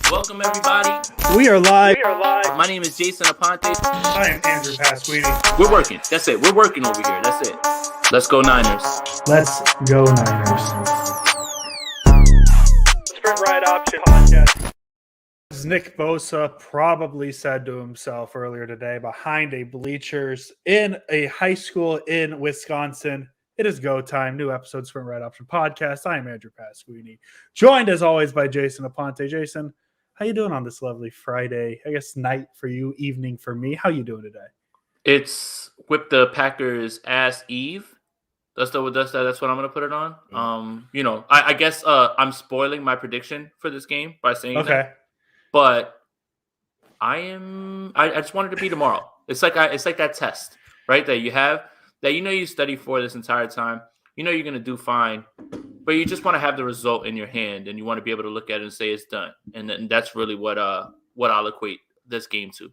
Welcome, everybody. We are live. My name is Jason Aponte. I am Andrew Pasquini. We're working. That's it. We're working over here. That's it. Let's go Niners. Let's go Niners. Sprint Ride Option Podcast. As Nick Bosa probably said to himself earlier today behind a bleachers in a high school in Wisconsin, it is go time. New episode Sprint Ride Option Podcast. I am Andrew Pasquini, joined as always by Jason Aponte. Jason, how you doing on this lovely Friday? I guess night for you, evening for me. How you doing today? It's Whip the Packers ass Eve. That's what I'm gonna put it on. I guess I'm spoiling my prediction for this game by saying that. But I just wanted to be tomorrow. It's like that test, right? That you have that you study for this entire time. You know you're gonna do fine, but you just want to have the result in your hand, and you want to be able to look at it and say it's done. And that's really what I'll equate this game to.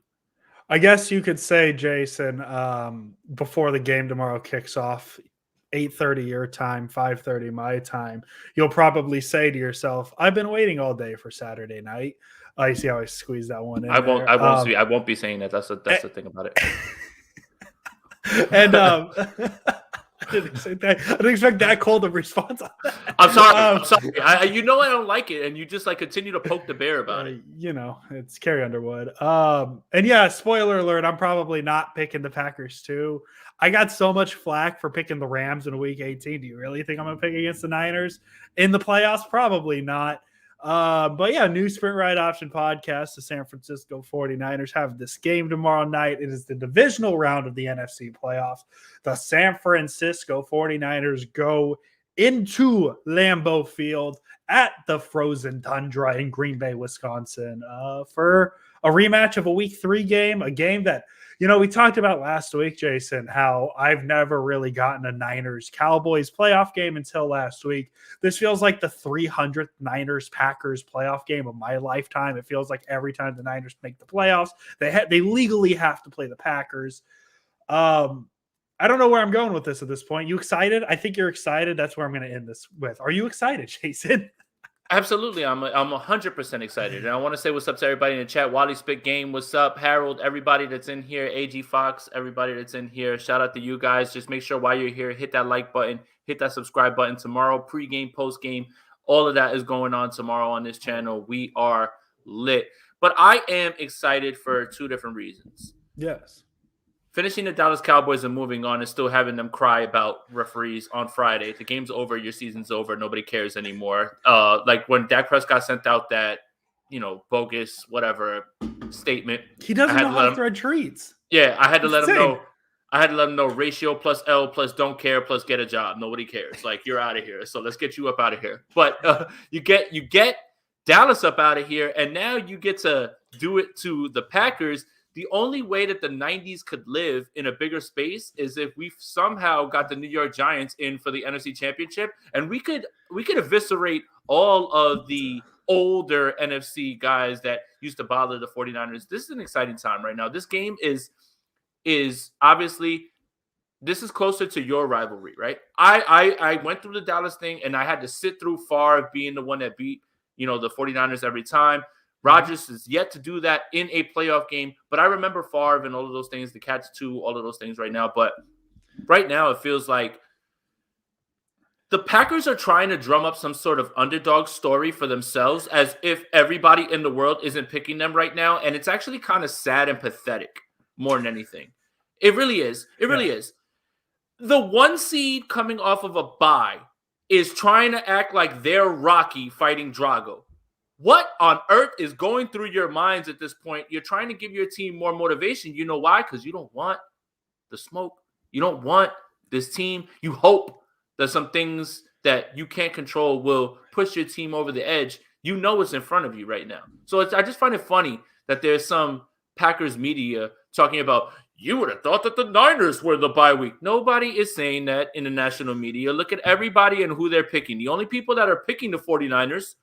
I guess you could say, Jason, before the game tomorrow kicks off, 8:30 your time, 5:30 my time, you'll probably say to yourself, "I've been waiting all day for Saturday night." You see how I squeezed that one in. I won't be saying that. That's the thing about it. And I didn't expect that cold of response on that. I'm sorry. I don't like it, and you just continue to poke the bear about it. It's Carrie Underwood. And yeah, spoiler alert, I'm probably not picking the Packers too. I got so much flack for picking the Rams in week 18. Do you really think I'm going to pick against the Niners in the playoffs? Probably not. But yeah, new Sprint Ride Option Podcast. The San Francisco 49ers have this game tomorrow night. It is the divisional round of the NFC playoffs. The San Francisco 49ers go into Lambeau Field at the frozen tundra in Green Bay, Wisconsin, for a rematch of a week 3 game, a game that, we talked about last week, Jason, how I've never really gotten a Niners-Cowboys playoff game until last week. This feels like the 300th Niners-Packers playoff game of my lifetime. It feels like every time the Niners make the playoffs, they legally have to play the Packers. I don't know where I'm going with this point. You excited? I think you're excited. That's where I'm going to end this with. Are you excited, Jason? Absolutely. I'm 100% excited. And I want to say what's up to everybody in the chat. Wally Spit Game, what's up? Harold, everybody that's in here. AG Fox, everybody that's in here. Shout out to you guys. Just make sure while you're here, hit that like button, hit that subscribe button. Tomorrow, pre-game, post-game, all of that is going on tomorrow on this channel. We are lit. But I am excited for 2 different reasons. Yes. Finishing the Dallas Cowboys and moving on and still having them cry about referees on Friday. The game's over. Your season's over. Nobody cares anymore. Like when Dak Prescott sent out that, bogus, whatever statement. He doesn't know how to throw treats. Yeah, I had to let him know. I had to let him know ratio plus L plus don't care plus get a job. Nobody cares. Like, you're out of here. So let's get you up out of here. But you get Dallas up out of here, and now you get to do it to the Packers. The only way that the 90s could live in a bigger space is if we somehow got the New York Giants in for the NFC Championship, and we could eviscerate all of the older NFC guys that used to bother the 49ers. This is an exciting time right now. This game is obviously, this is closer to your rivalry, right? I went through the Dallas thing, and I had to sit through Favre being the one that beat, the 49ers every time. Rodgers is yet to do that in a playoff game, but I remember Favre and all of those things, the Cats too, all of those things right now. But right now it feels like the Packers are trying to drum up some sort of underdog story for themselves as if everybody in the world isn't picking them right now. And it's actually kind of sad and pathetic more than anything. It really is. It really is. The 1 seed coming off of a bye is trying to act like they're Rocky fighting Drago. What on earth is going through your minds at this point? You're trying to give your team more motivation. You know why? Because you don't want the smoke. You don't want this team. You hope that some things that you can't control will push your team over the edge. You know what's in front of you right now. So I just find it funny that there's some Packers media talking about, you would have thought that the Niners were the bye week. Nobody is saying that in the national media. Look at everybody and who they're picking. The only people that are picking the 49ers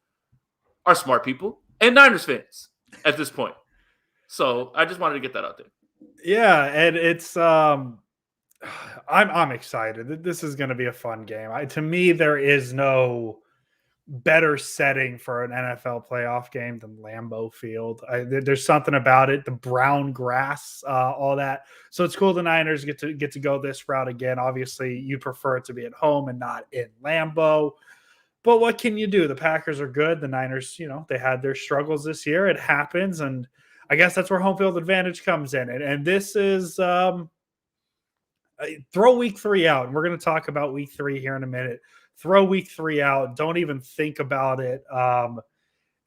are smart people and Niners fans at this point. So I just wanted to get that out there. Yeah, and it's I'm excited. This is going to be a fun game. To me, there is no better setting for an NFL playoff game than Lambeau Field. There's something about it, the brown grass, all that. So it's cool the Niners get to go this route again. Obviously, you prefer it to be at home and not in Lambeau. But what can you do? The Packers are good. The Niners, they had their struggles this year. It happens, and I guess that's where home field advantage comes in. And this is throw week 3 out, and we're going to talk about week 3 here in a minute. Throw week 3 out. Don't even think about it.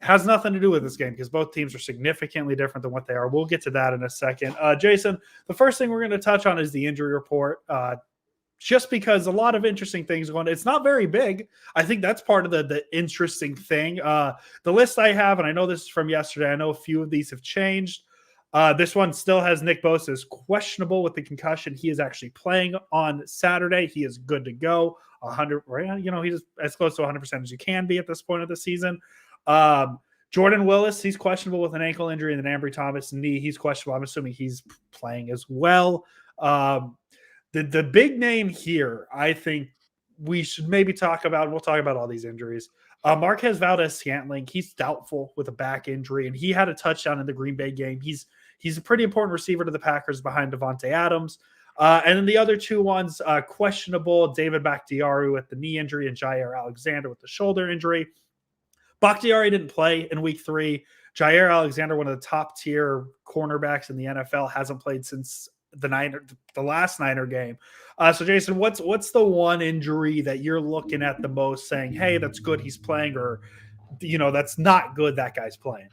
Has nothing to do with this game because both teams are significantly different than what they are. We'll get to that in a second. Jason, the first thing we're going to touch on is the injury report. Just because a lot of interesting things going. It's not very big. I think that's part of the interesting thing. The list I have, and I know this is from yesterday, I know a few of these have changed. This one still has Nick Bosa is questionable with the concussion. He is actually playing on Saturday. He is good to go. 100, he's as close to 100% as you can be at this point of the season. Jordan Willis, he's questionable with an ankle injury, and then Ambry Thomas knee, he's questionable. I'm assuming he's playing as well. The big name here, I think we should maybe talk about. We'll talk about all these injuries. Marquez Valdes-Scantling, he's doubtful with a back injury, and he had a touchdown in the Green Bay game. He's a pretty important receiver to the Packers behind Devontae Adams. And then the other two ones, questionable, David Bakhtiari with the knee injury and Jair Alexander with the shoulder injury. Bakhtiari didn't play in week 3. Jair Alexander, one of the top tier cornerbacks in the NFL, hasn't played since the last Niner game. So Jason, what's the one injury that you're looking at the most saying, hey, that's good he's playing, or that's not good that guy's playing?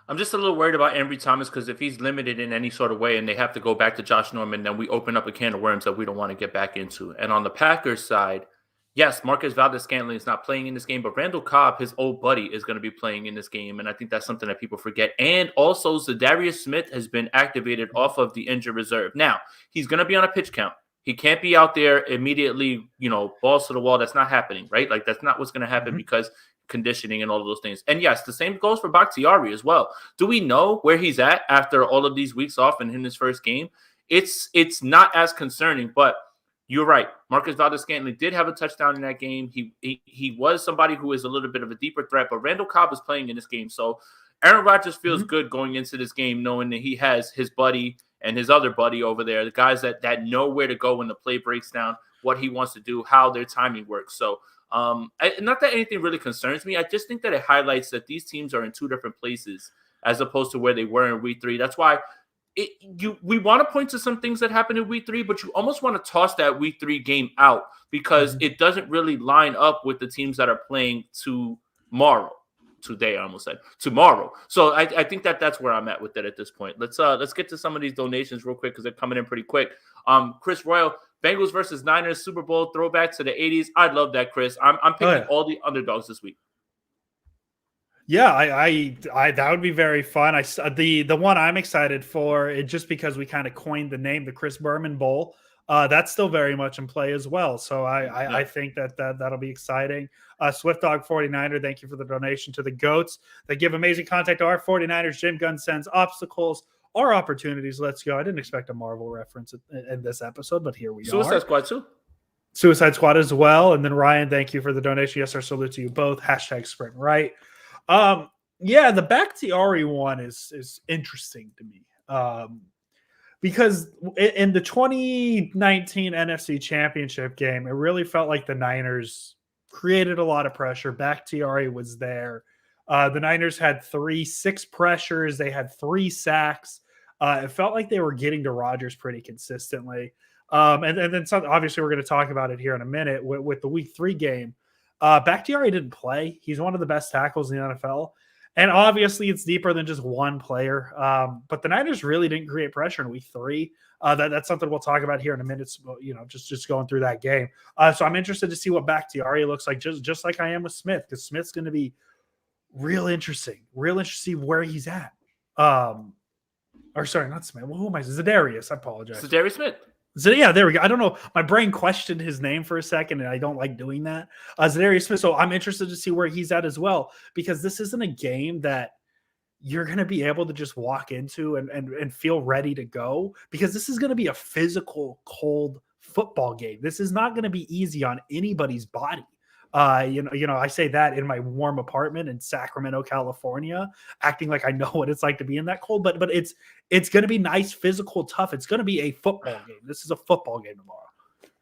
I'm just a little worried about Ambry Thomas because if he's limited in any sort of way and they have to go back to Josh Norman, then we open up a can of worms that we don't want to get back into. And on the Packers side, yes, Marquez Valdes-Scantling is not playing in this game, but Randall Cobb, his old buddy, is going to be playing in this game, and I think that's something that people forget. And also, Zadarius Smith has been activated off of the injured reserve. Now, he's going to be on a pitch count. He can't be out there immediately, balls to the wall. That's not happening, right? Like, that's not what's going to happen because conditioning and all of those things. And yes, the same goes for Bakhtiari as well. Do we know where he's at after all of these weeks off and in his first game? It's not as concerning, but you're right. Marquez Valdes-Scantling did have a touchdown in that game. He was somebody who is a little bit of a deeper threat, but Randall Cobb is playing in this game. So Aaron Rodgers feels good going into this game, knowing that he has his buddy and his other buddy over there, the guys that know where to go when the play breaks down, what he wants to do, how their timing works. So not that anything really concerns me. I just think that it highlights that these teams are in two different places as opposed to where they were in week 3. That's why we want to point to some things that happened in week 3, but you almost want to toss that week 3 game out because it doesn't really line up with the teams that are playing tomorrow. Today, I almost said tomorrow. So I think that's where I'm at with it at this point. Let's get to some of these donations real quick because they're coming in pretty quick. Chris Royal, Bengals versus Niners Super Bowl throwback to the 80s. I love that, Chris. I'm picking all the underdogs this week. Yeah, I that would be very fun. The one I'm excited for, just because we kind of coined the name, the Chris Berman Bowl. That's still very much in play as well. So I think that'll be exciting. Swift Dog 49er, thank you for the donation to the GOATs. They give amazing content to our 49ers. Jim Gunn sends obstacles or opportunities. Let's go. I didn't expect a Marvel reference in this episode, but here we are. Suicide Squad too. Suicide Squad as well. And then Ryan, thank you for the donation. Yes, sir. Salute to you both. # sprint right. Yeah, the Bakhtiari one is interesting to me. Because in the 2019 NFC Championship game, it really felt like the Niners created a lot of pressure. Bakhtiari was there. The Niners had 6 pressures. They had 3 sacks. It felt like they were getting to Rodgers pretty consistently. And then obviously we're going to talk about it here in a minute with the week 3 game. Bakhtiari didn't play. He's one of the best tackles in the NFL. And obviously it's deeper than just one player. But the Niners really didn't create pressure in week 3. That's something we'll talk about here in a minute. Just going through that game. So I'm interested to see what Bakhtiari looks like, just like I am with Smith, because Smith's going to be real interesting to see where he's at. Or sorry, not Smith. Well, who am I? Zadarius. I apologize. Zadarius Smith. So yeah, there we go. I don't know. My brain questioned his name for a second, and I don't like doing that. Zadarius Smith. So I'm interested to see where he's at as well, because this isn't a game that you're going to be able to just walk into and feel ready to go, because this is going to be a physical, cold football game. This is not going to be easy on anybody's body. I say that in my warm apartment in Sacramento, California, acting like I know what it's like to be in that cold. But it's going to be nice, physical, tough. It's going to be a football game. This is a football game tomorrow.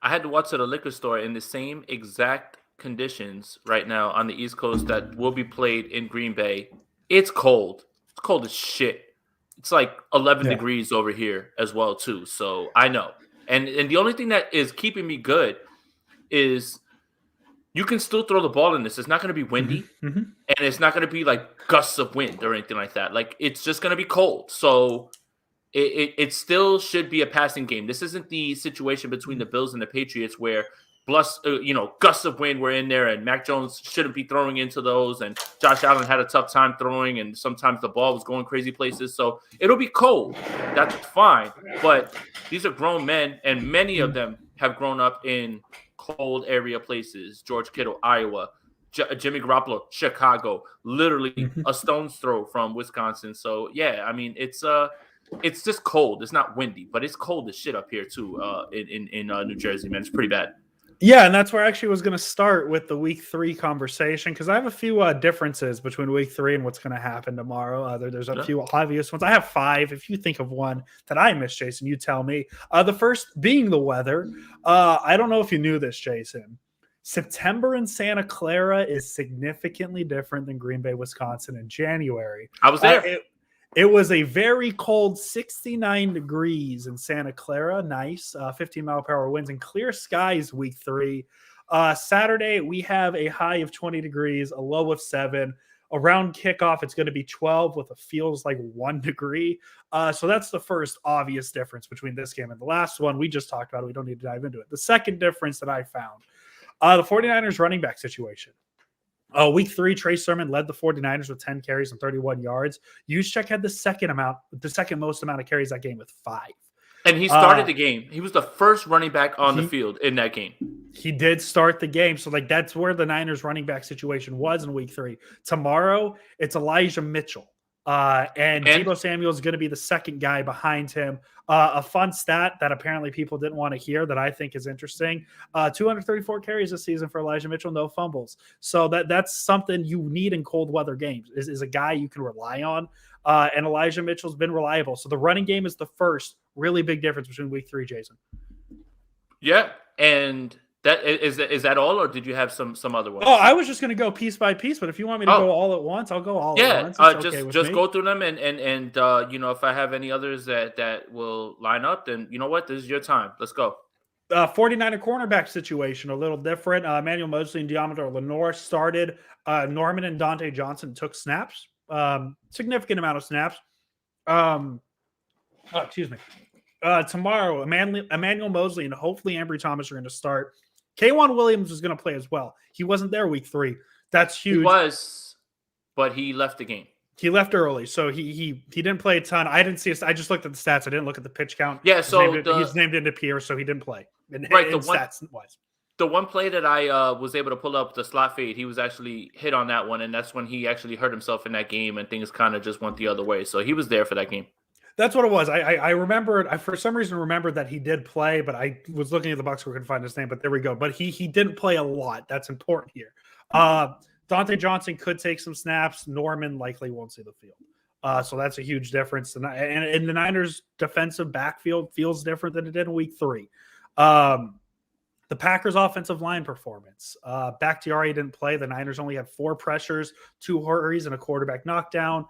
I had to walk to the liquor store in the same exact conditions right now on the East Coast that will be played in Green Bay. It's cold. It's cold as shit. It's like 11 degrees over here as well too. So I know. And the only thing that is keeping me good is you can still throw the ball in this. It's not going to be windy, and it's not going to be like gusts of wind or anything like that. Like it's just going to be cold. So it still should be a passing game. This isn't the situation between the Bills and the Patriots where gusts of wind were in there and Mac Jones shouldn't be throwing into those, and Josh Allen had a tough time throwing, and sometimes the ball was going crazy places. So it'll be cold. That's fine. But these are grown men, and many of them have grown up in cold area places. George Kittle, Iowa, Jimmy Garoppolo, Chicago, literally a stone's throw from Wisconsin. So yeah, I mean it's just cold. It's not windy, but it's cold as shit up here too. In New Jersey, man, it's pretty bad. Yeah, and that's where I actually was going to start with the week 3 conversation, because I have a few differences between week 3 and what's going to happen tomorrow. There's a few obvious ones. I have 5. If you think of one that I missed, Jason, you tell me. The first being the weather. I don't know if you knew this, Jason. September in Santa Clara is significantly different than Green Bay, Wisconsin in January. I was there. It was a very cold 69 degrees in Santa Clara. Nice. 15-mile-per-hour winds and clear skies week 3. Saturday, we have a high of 20 degrees, a low of 7. Around kickoff, it's going to be 12 with a feels like 1 degree. So that's the first obvious difference between this game and the last one. We just talked about it. We don't need to dive into it. The second difference that I found, the 49ers running back situation. Week 3, Trey Sermon led the 49ers with 10 carries and 31 yards. Juszczyk had the second most amount of carries that game with 5. And he started the game. He was the first running back on the field in that game. He did start the game. So that's where the Niners running back situation was in week 3. Tomorrow, it's Elijah Mitchell. And Deebo Samuel is going to be the second guy behind him. A fun stat that apparently people didn't want to hear that I think is interesting. 234 carries this season for Elijah Mitchell, no fumbles. So that's something you need in cold weather games is a guy you can rely on. And Elijah Mitchell's been reliable. So the running game is the first really big difference between week 3, Jason. Yeah. And that is that all, or did you have some other ones? Oh, I was just going to go piece by piece, but if you want me to go all at once, I'll go all at once. Just go through them, and if I have any others that will line up, then you know what, this is your time. Let's go. 49er cornerback situation, a little different. Emmanuel Moseley and Deommodore Lenoir started. Norman and Dante Johnson took snaps, significant amount of snaps. Excuse me. Tomorrow, Emmanuel Moseley and hopefully Ambry Thomas are going to start. K'Wan Williams is going to play as well. He wasn't there week 3. That's huge. He was, but he left the game. He left early, so he didn't play a ton. I didn't see I just looked at the stats. I didn't look at the pitch count. Yeah, so he's named into Pierre, so he didn't play. The one play that I was able to pull up the slot fade, he was actually hit on that one, and that's when he actually hurt himself in that game, and things kind of just went the other way. So he was there for that game. That's what it was. I remembered. I for some reason remembered that he did play, but I was looking at the box score, couldn't find his name. But there we go. But he didn't play a lot. That's important here. Dante Johnson could take some snaps. Norman likely won't see the field. So that's a huge difference. And the Niners' defensive backfield feels different than it did in week 3. The Packers' offensive line performance. Bakhtiari didn't play. The Niners only had 4 pressures, 2 hurries, and a quarterback knockdown.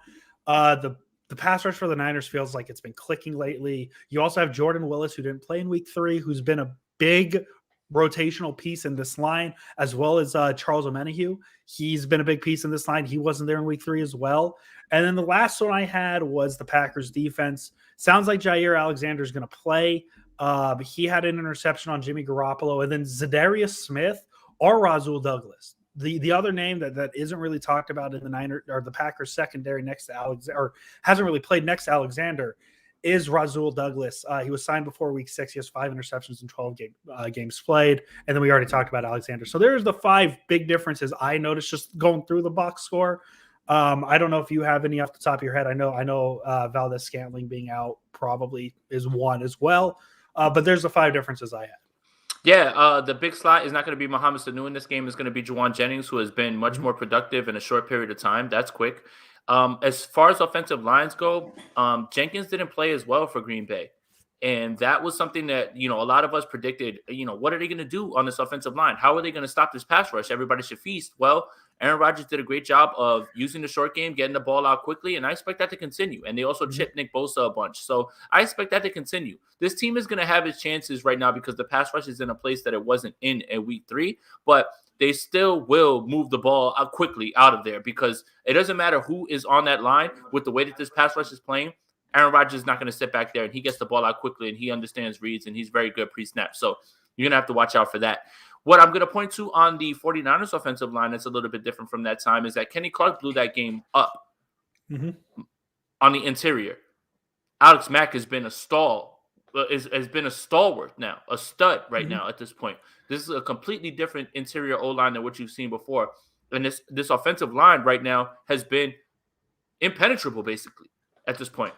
The pass rush for the Niners feels like it's been clicking lately. You also have Jordan Willis, who didn't play in week 3, who's been a big rotational piece in this line, as well as Charles Omenihu. He's been a big piece in this line. He wasn't there in week 3 as well. And then the last one I had was the Packers defense. Sounds like Jair Alexander is going to play. He had an interception on Jimmy Garoppolo. And then Zadarius Smith or Rasul Douglas. The other name that isn't really talked about in the Niners or the Packers secondary next to Alexander, or hasn't really played next to Alexander, is Rasul Douglas. He was signed before week 6. He has 5 interceptions in 12 games played. And then we already talked about Alexander. So there's the 5 big differences I noticed just going through the box score. I don't know if you have any off the top of your head. I know Valdez-Scantling being out probably is one as well. But there's the 5 differences I had. Yeah, the big slot is not going to be Mohamed Sanu in this game. It's going to be Juwan Jennings, who has been much more productive in a short period of time. That's quick. As far as offensive lines go, Jenkins didn't play as well for Green Bay. And that was something that, a lot of us predicted, what are they going to do on this offensive line? How are they going to stop this pass rush? Everybody should feast. Well, Aaron Rodgers did a great job of using the short game, getting the ball out quickly, and I expect that to continue. And they also chipped Nick Bosa a bunch. So I expect that to continue. This team is going to have its chances right now because the pass rush is in a place that it wasn't in week 3, but they still will move the ball out quickly out of there because it doesn't matter who is on that line with the way that this pass rush is playing. Aaron Rodgers is not going to sit back there, and he gets the ball out quickly, and he understands reads, and he's very good pre-snap. So you're going to have to watch out for that. What I'm going to point to on the 49ers offensive line that's a little bit different from that time is that Kenny Clark blew that game up on the interior. Alex Mack has been a stalwart now, a stud right now at this point. This is a completely different interior O-line than what you've seen before. And this offensive line right now has been impenetrable, basically, at this point.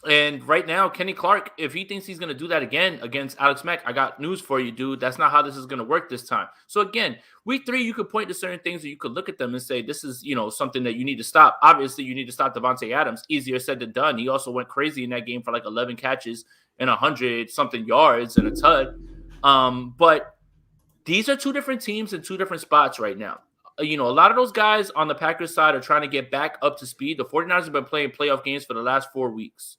And right now, Kenny Clark, if he thinks he's going to do that again against Alex Mack, I got news for you, dude. That's not how this is going to work this time. So again, week 3, you could point to certain things that you could look at them and say, this is, something that you need to stop. Obviously, you need to stop Davante Adams. Easier said than done. He also went crazy in that game for like 11 catches and 100-something yards and a tud. But these are 2 different teams in 2 different spots right now. A lot of those guys on the Packers side are trying to get back up to speed. The 49ers have been playing playoff games for the last 4 weeks.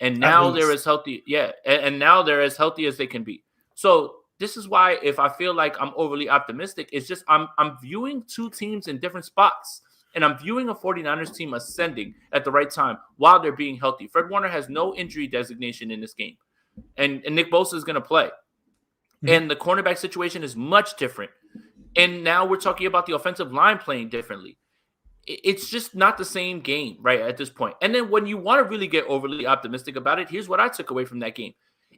And now they're as healthy. Yeah. And now they're as healthy as they can be. So this is why if I feel like I'm overly optimistic, it's just I'm viewing 2 teams in different spots. And I'm viewing a 49ers team ascending at the right time while they're being healthy. Fred Warner has no injury designation in this game. And Nick Bosa is going to play. And the cornerback situation is much different. And now we're talking about the offensive line playing differently. It's just not the same game, right, at this point. And then when you want to really get overly optimistic about it, here's what I took away from that game.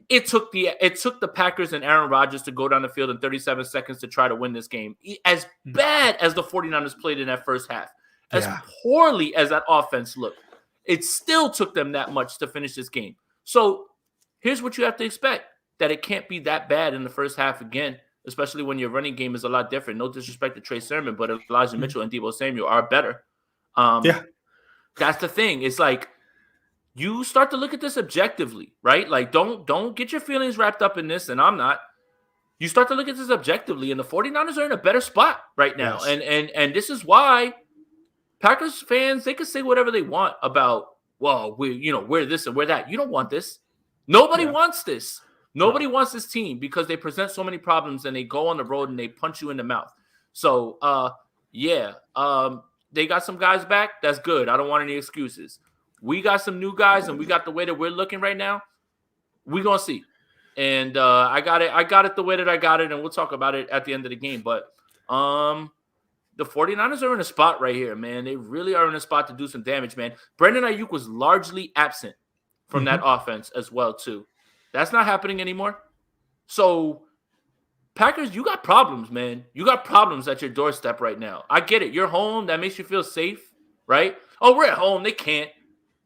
It took the Packers and Aaron Rodgers to go down the field in 37 seconds to try to win this game. As bad as the 49ers played in that first half, as poorly as that offense looked, it still took them that much to finish this game. So here's what you have to expect, that it can't be that bad in the first half again, especially when your running game is a lot different. No disrespect to Trey Sermon, but Elijah Mitchell and Deebo Samuel are better. That's the thing. It's like you start to look at this objectively, right? Like don't get your feelings wrapped up in this, and I'm not. You start to look at this objectively, and the 49ers are in a better spot right now. Yes. And this is why Packers fans, they can say whatever they want about, well, we're this and we're that. You don't want this. Nobody wants this. Nobody wants this team because they present so many problems and they go on the road and they punch you in the mouth. So, they got some guys back. That's good. I don't want any excuses. We got some new guys, and we got the way that we're looking right now. We're going to see. And I got it the way that I got it, and we'll talk about it at the end of the game. But the 49ers are in a spot right here, man. They really are in a spot to do some damage, man. Brandon Ayuk was largely absent from that offense as well, too. That's not happening anymore. So, Packers, you got problems, man. You got problems at your doorstep right now. I get it. You're home. That makes you feel safe, right? Oh, we're at home. They can't.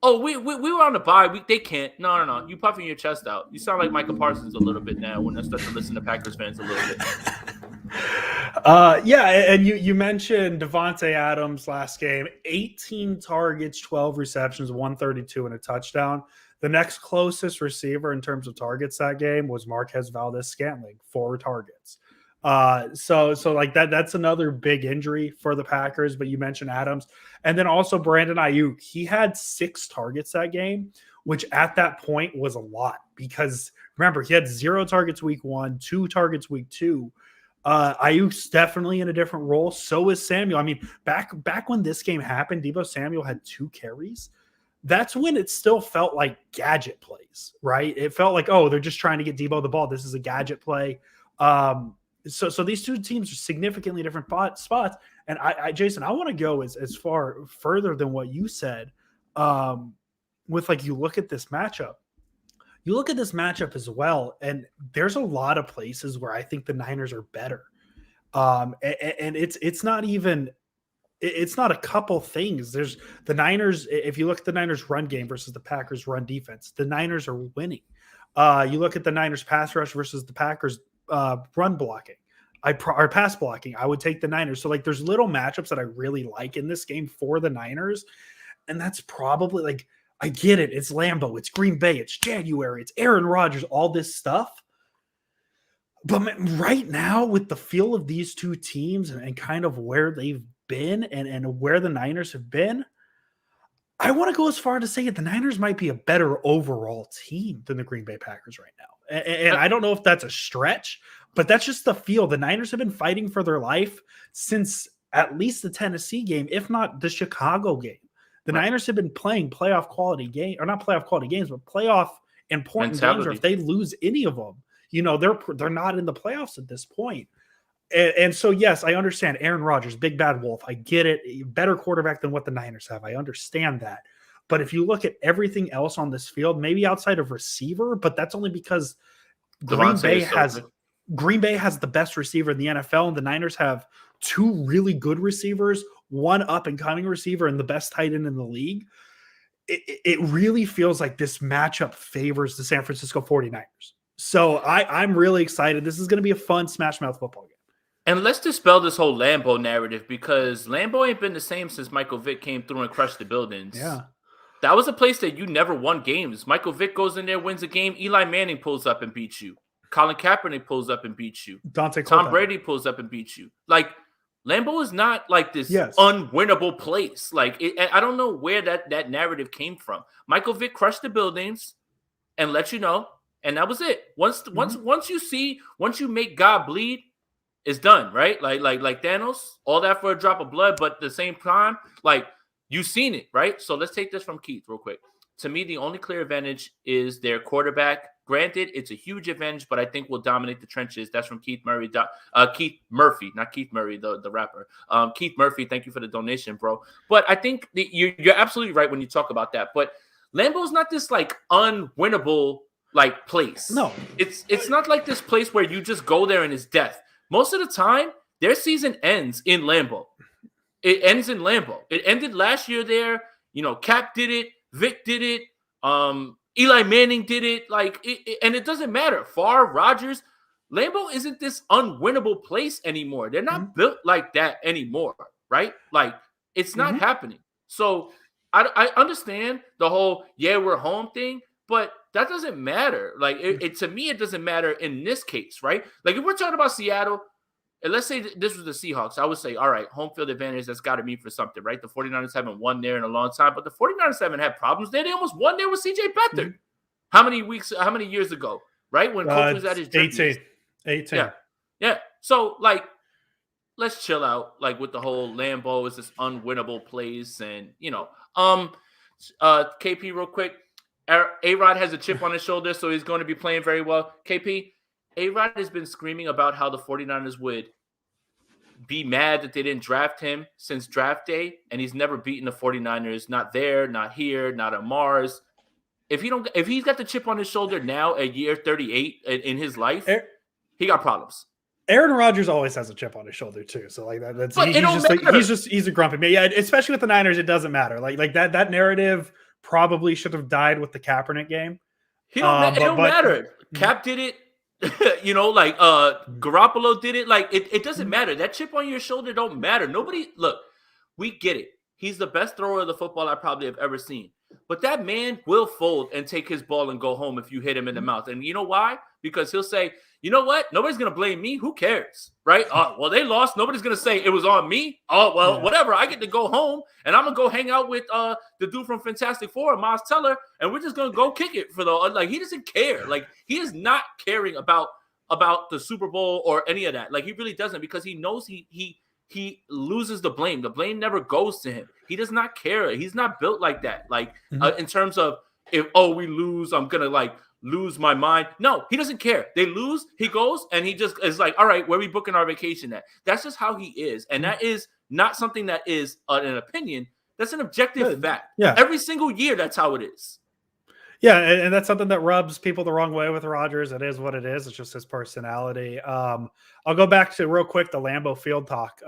Oh, we were on the bye. They can't. No. You puffing your chest out. You sound like Micah Parsons a little bit now when I start to listen to Packers fans a little bit. And you mentioned Davante Adams last game. 18 targets, 12 receptions, 132 and a touchdown. The next closest receiver in terms of targets that game was Marquez Valdez-Scantling, 4 targets. So like that's another big injury for the Packers, but you mentioned Adams. And then also Brandon Ayuk. He had 6 targets that game, which at that point was a lot because remember, he had 0 targets week 1, 2 targets week 2. Ayuk's definitely in a different role. So is Samuel. I mean, back when this game happened, Deebo Samuel had 2 carries. That's when it still felt like gadget plays, right? It felt like, oh, they're just trying to get Deebo the ball. This is a gadget play. So these 2 teams are significantly different spots. And Jason, I want to go as far further than what you said. With like, you look at this matchup. You look at this matchup as well, and there's a lot of places where I think the Niners are better. And it's not even. It's not a couple things. There's the Niners. If you look at the Niners run game versus the Packers run defense, the Niners are winning. You look at the Niners pass rush versus the Packers run blocking. Or pass blocking. I would take the Niners. So like there's little matchups that I really like in this game for the Niners. And that's probably like, I get it. It's Lambeau, it's Green Bay, it's January, it's Aaron Rodgers, all this stuff. But right now, with the feel of these two teams and kind of where they've been and where the Niners have been, I want to go as far to say it. The Niners might be a better overall team than the Green Bay Packers right now. And I don't know if that's a stretch, but that's just the feel. The Niners have been fighting for their life since at least the Tennessee game, if not the Chicago game. The Niners have been playing playoff quality game, or not playoff quality games, but playoff important games. Or if they lose any of them, they're not in the playoffs at this point. And so, yes, I understand Aaron Rodgers, big bad wolf. I get it. Better quarterback than what the Niners have. I understand that. But if you look at everything else on this field, maybe outside of receiver, but that's only because Green Bay has the best receiver in the NFL, and the Niners have two really good receivers, one up-and-coming receiver, and the best tight end in the league. It really feels like this matchup favors the San Francisco 49ers. So I'm really excited. This is going to be a fun Smash Mouth football game. And let's dispel this whole Lambeau narrative, because Lambeau ain't been the same since Michael Vick came through and crushed the buildings. Yeah. That was a place that you never won games. Michael Vick goes in there, wins a game. Eli Manning pulls up and beats you. Colin Kaepernick pulls up and beats you. Tom Brady pulls up and beats you. Like, Lambeau is not like this unwinnable place. Like, I don't know where that narrative came from. Michael Vick crushed the buildings and let you know, and that was it. Once you make God bleed, it's done, right? Like Thanos, all that for a drop of blood, but at the same time, like, you've seen it, right? So let's take this from Keith real quick. To me, the only clear advantage is their quarterback. Granted, it's a huge advantage, but I think we'll dominate the trenches. That's from Keith Murray. Keith Murphy, not Keith Murray, the rapper. Keith Murphy, thank you for the donation, bro. But I think you're absolutely right when you talk about that. But Lambeau's not this like unwinnable like place. No, it's not like this place where you just go there and it's death. Most of the time, their season ends in Lambeau. It ends in Lambeau. It ended last year there. Cap did it. Vic did it. Eli Manning did it. And it doesn't matter. Favre, Rodgers, Lambeau isn't this unwinnable place anymore. They're not built like that anymore, right? Like, it's not happening. So I understand the whole we're home thing, but that doesn't matter. Like, to me, it doesn't matter in this case, right? Like, if we're talking about Seattle, and let's say this was the Seahawks, I would say, all right, home field advantage, that's got to be for something, right? The 49ers haven't won there in a long time, but the 49ers haven't had problems there. They almost won there with C.J. Beathard. How many years ago, right? When Coach was at his 18. Yeah. So, like, let's chill out, like, with the whole Lambeau is this unwinnable place. And, KP, real quick, A-Rod has a chip on his shoulder, so he's going to be playing very well. KP, A-Rod has been screaming about how the 49ers would be mad that they didn't draft him since draft day, and he's never beaten the 49ers, not there, not here, not on Mars. If he's got the chip on his shoulder now at year 38 in his life, he got problems. Aaron Rodgers always has a chip on his shoulder too. So like he's a grumpy man. Yeah, especially with the Niners, it doesn't matter. Like that narrative probably should have died with the Kaepernick game. It don't matter. Cap did it. Garoppolo did it. Like, it doesn't matter. That chip on your shoulder don't matter. We get it. He's the best thrower of the football I probably have ever seen. But that man will fold and take his ball and go home if you hit him in the mouth. And you know why? Because he'll say, you know what? Nobody's going to blame me. Who cares? Right? Well, they lost. Nobody's going to say it was on me. Whatever. I get to go home, and I'm going to go hang out with the dude from Fantastic Four, Miles Teller, and we're just going to go kick it for like, he doesn't care. Like, he is not caring about the Super Bowl or any of that. Like, he really doesn't, because he knows he loses the blame. The blame never goes to him. He does not care. He's not built like that. Like, in terms of, if we lose, I'm going to like lose my mind. No, he doesn't care. They lose, he goes, and he just is like, all right, where are we booking our vacation at? That's just how he is. And that is not something that is an opinion. That's an objective fact. Yeah. Every single year, that's how it is. Yeah, and that's something that rubs people the wrong way with Rodgers. It is what it is. It's just his personality. I'll go back to real quick the Lambeau Field talk,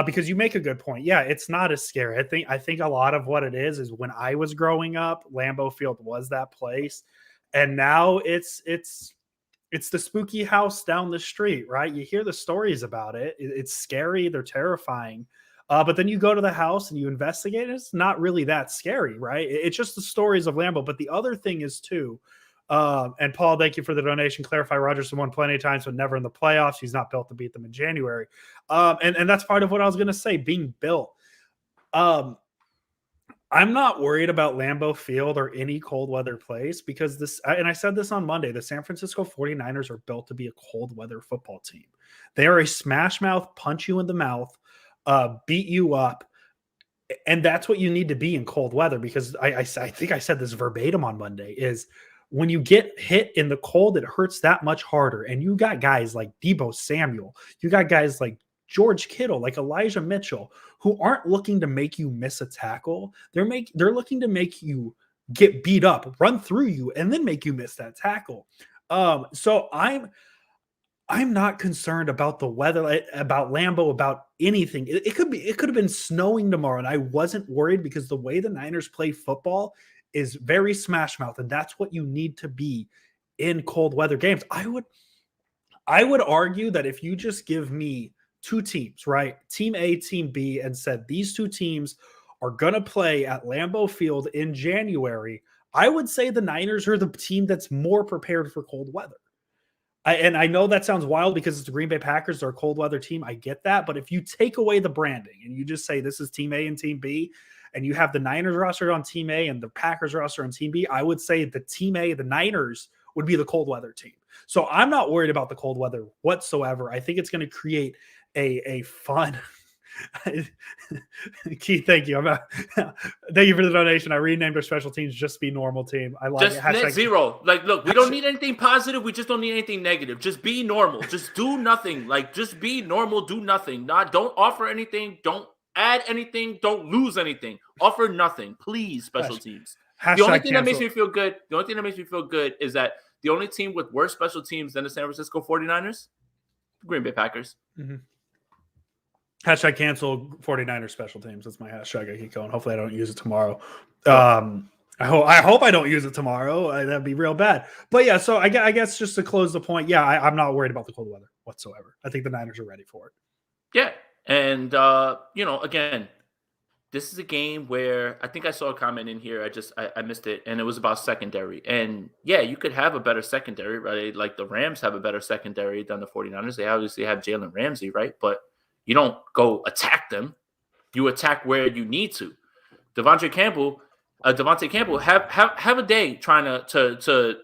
because you make a good point. Yeah, it's not as scary. I think a lot of what it is when I was growing up, Lambeau Field was that place, and now it's It's the spooky house down the street, right? You hear the stories about it. It's scary. They're terrifying. But then you go to the house and you investigate. And it's not really that scary, right? It's just the stories of Lambeau. But the other thing is too, and Paul, thank you for the donation. Clarify: Rodgers won plenty of times, but never in the playoffs. He's not built to beat them in January. And that's part of what I was going to say. Being built. I'm not worried about Lambeau Field or any cold weather place because and I said this on Monday, the San Francisco 49ers are built to be a cold weather football team. They are a smash mouth, punch you in the mouth, beat you up. And that's what you need to be in cold weather, because I think I said this verbatim on Monday, is when you get hit in the cold, it hurts that much harder. And you got guys like Deebo Samuel, you got guys like George Kittle, like Elijah Mitchell, who aren't looking to make you miss a tackle. They're looking to make you get beat up, run through you, and then make you miss that tackle. So I'm not concerned about the weather, about Lambeau, about anything. It could have been snowing tomorrow, and I wasn't worried, because the way the Niners play football is very smash mouth, and that's what you need to be in cold weather games. I would argue that if you just give me two teams, right? Team A, Team B, and said these two teams are going to play at Lambeau Field in January, I would say the Niners are the team that's more prepared for cold weather. And I know that sounds wild because it's the Green Bay Packers, they're a cold weather team. I get that. But if you take away the branding and you just say this is Team A and Team B, and you have the Niners roster on Team A and the Packers roster on Team B, I would say the Team A, the Niners, would be the cold weather team. So I'm not worried about the cold weather whatsoever. I think it's going to create a fun Keith, thank you. Thank you for the donation. I renamed our special teams just be normal team. I like just net zero. Like, look, we don't need anything positive. We just don't need anything negative. Just be normal. Just do nothing. Like, just be normal. Do nothing. Don't offer anything. Don't add anything. Don't lose anything. Offer nothing, please. Special teams. The only thing that makes me feel good. The only thing that makes me feel good is that the only team with worse special teams than the San Francisco 49ers, Green Bay Packers. Mm-hmm. Hashtag cancel 49ers special teams. That's my hashtag. I keep going. Hopefully I don't use it tomorrow. I hope I don't use it tomorrow. That'd be real bad. But yeah, so I guess just to close the point, yeah, I'm not worried about the cold weather whatsoever. I think the Niners are ready for it. Yeah. And, again, this is a game where I think I saw a comment in here. I missed it. And it was about secondary. And yeah, you could have a better secondary, right? Like the Rams have a better secondary than the 49ers. They obviously have Jalen Ramsey, right? But you don't go attack them. You attack where you need to. Devontae Campbell have a day trying to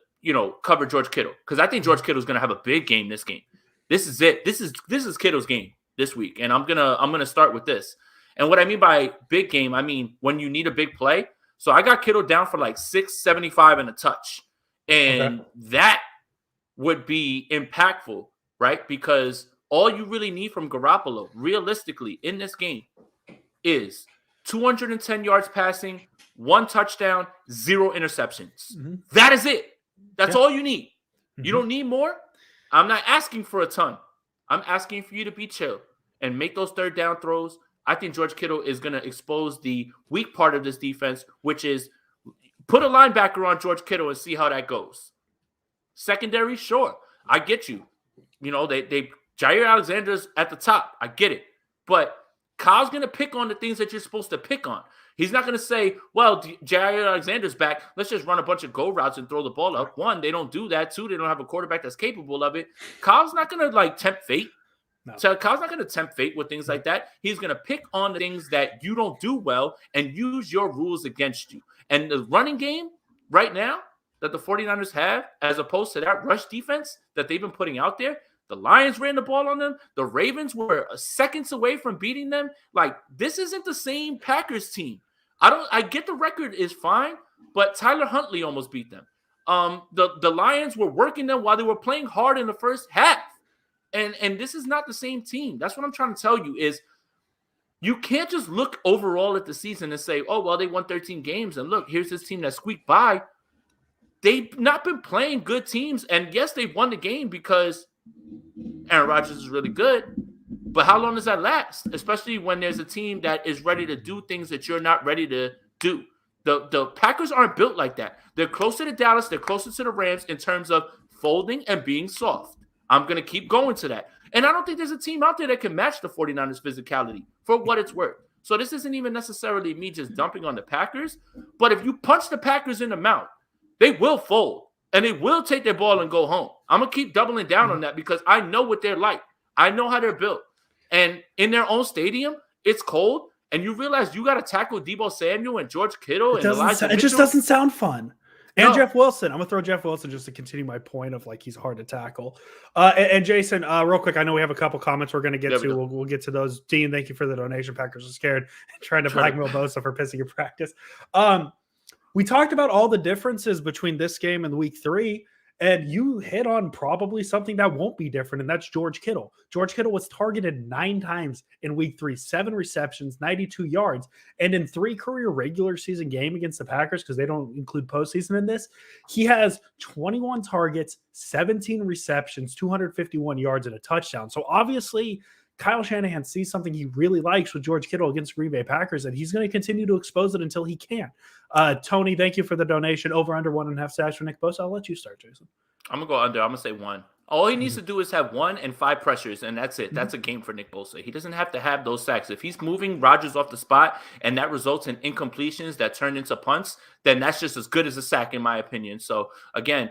cover George Kittle, because I think George Kittle's gonna have a big game this game. This is it. This is Kittle's game this week, and I'm gonna start with this. And what I mean by big game, I mean when you need a big play. So I got Kittle down for like 675 and a touch, and that would be impactful, right? Because all you really need from Garoppolo, realistically, in this game is 210 yards passing, 1 touchdown, 0 interceptions. Mm-hmm. That is it. That's all you need. Mm-hmm. You don't need more. I'm not asking for a ton. I'm asking for you to be chill and make those third down throws. I think George Kittle is going to expose the weak part of this defense, which is put a linebacker on George Kittle and see how that goes. Secondary, sure. I get you. They Jair Alexander's at the top. I get it. But Kyle's going to pick on the things that you're supposed to pick on. He's not going to say, well, Jair Alexander's back. Let's just run a bunch of go routes and throw the ball up. 1, they don't do that. 2, they don't have a quarterback that's capable of it. Kyle's not going to, tempt fate. No. So Kyle's not going to tempt fate with things like that. He's going to pick on the things that you don't do well and use your rules against you. And the running game right now that the 49ers have, as opposed to that rush defense that they've been putting out there, the Lions ran the ball on them. The Ravens were seconds away from beating them. Like, this isn't the same Packers team. I get the record is fine, but Tyler Huntley almost beat them. The Lions were working them while they were playing hard in the first half. And this is not the same team. That's what I'm trying to tell you is you can't just look overall at the season and say, oh, well, they won 13 games. And look, here's this team that squeaked by. They've not been playing good teams. And yes, they won the game because Aaron Rodgers is really good, but how long does that last? Especially when there's a team that is ready to do things that you're not ready to do. The Packers aren't built like that. They're closer to Dallas. They're closer to the Rams in terms of folding and being soft. I'm going to keep going to that. And I don't think there's a team out there that can match the 49ers physicality for what it's worth. So this isn't even necessarily me just dumping on the Packers. But if you punch the Packers in the mouth, they will fold. And they will take their ball and go home. I'm going to keep doubling down on that because I know what they're like. I know how they're built. And in their own stadium, it's cold. And you realize you got to tackle Deebo Samuel and George Kittle and Elijah Mitchell. It just doesn't sound fun. And No. Jeff Wilson. I'm going to throw Jeff Wilson just to continue my point of like he's hard to tackle. And Jason, real quick, I know we have a couple comments we're going to get to. We'll get to those. Dean, thank you for the donation. Packers are scared trying to blackmail Bosa for pissing in practice. We talked about all the differences between this game and week 3. And you hit on probably something that won't be different, and that's George Kittle. George Kittle was targeted 9 times in week 3, 7 receptions, 92 yards. And in 3 career regular season game against the Packers, because they don't include postseason in this, he has 21 targets, 17 receptions, 251 yards, and a touchdown. So obviously, Kyle Shanahan sees something he really likes with George Kittle against Green Bay Packers, and he's going to continue to expose it until he can. Tony, thank you for the donation. Over under 1.5 sacks for Nick Bosa. I'll let you start, Jason. I'm going to go under. I'm going to say 1. All he needs to do is have 1 and 5 pressures, and that's it. That's a game for Nick Bosa. He doesn't have to have those sacks. If he's moving Rodgers off the spot and that results in incompletions that turn into punts, then that's just as good as a sack, in my opinion. So, again,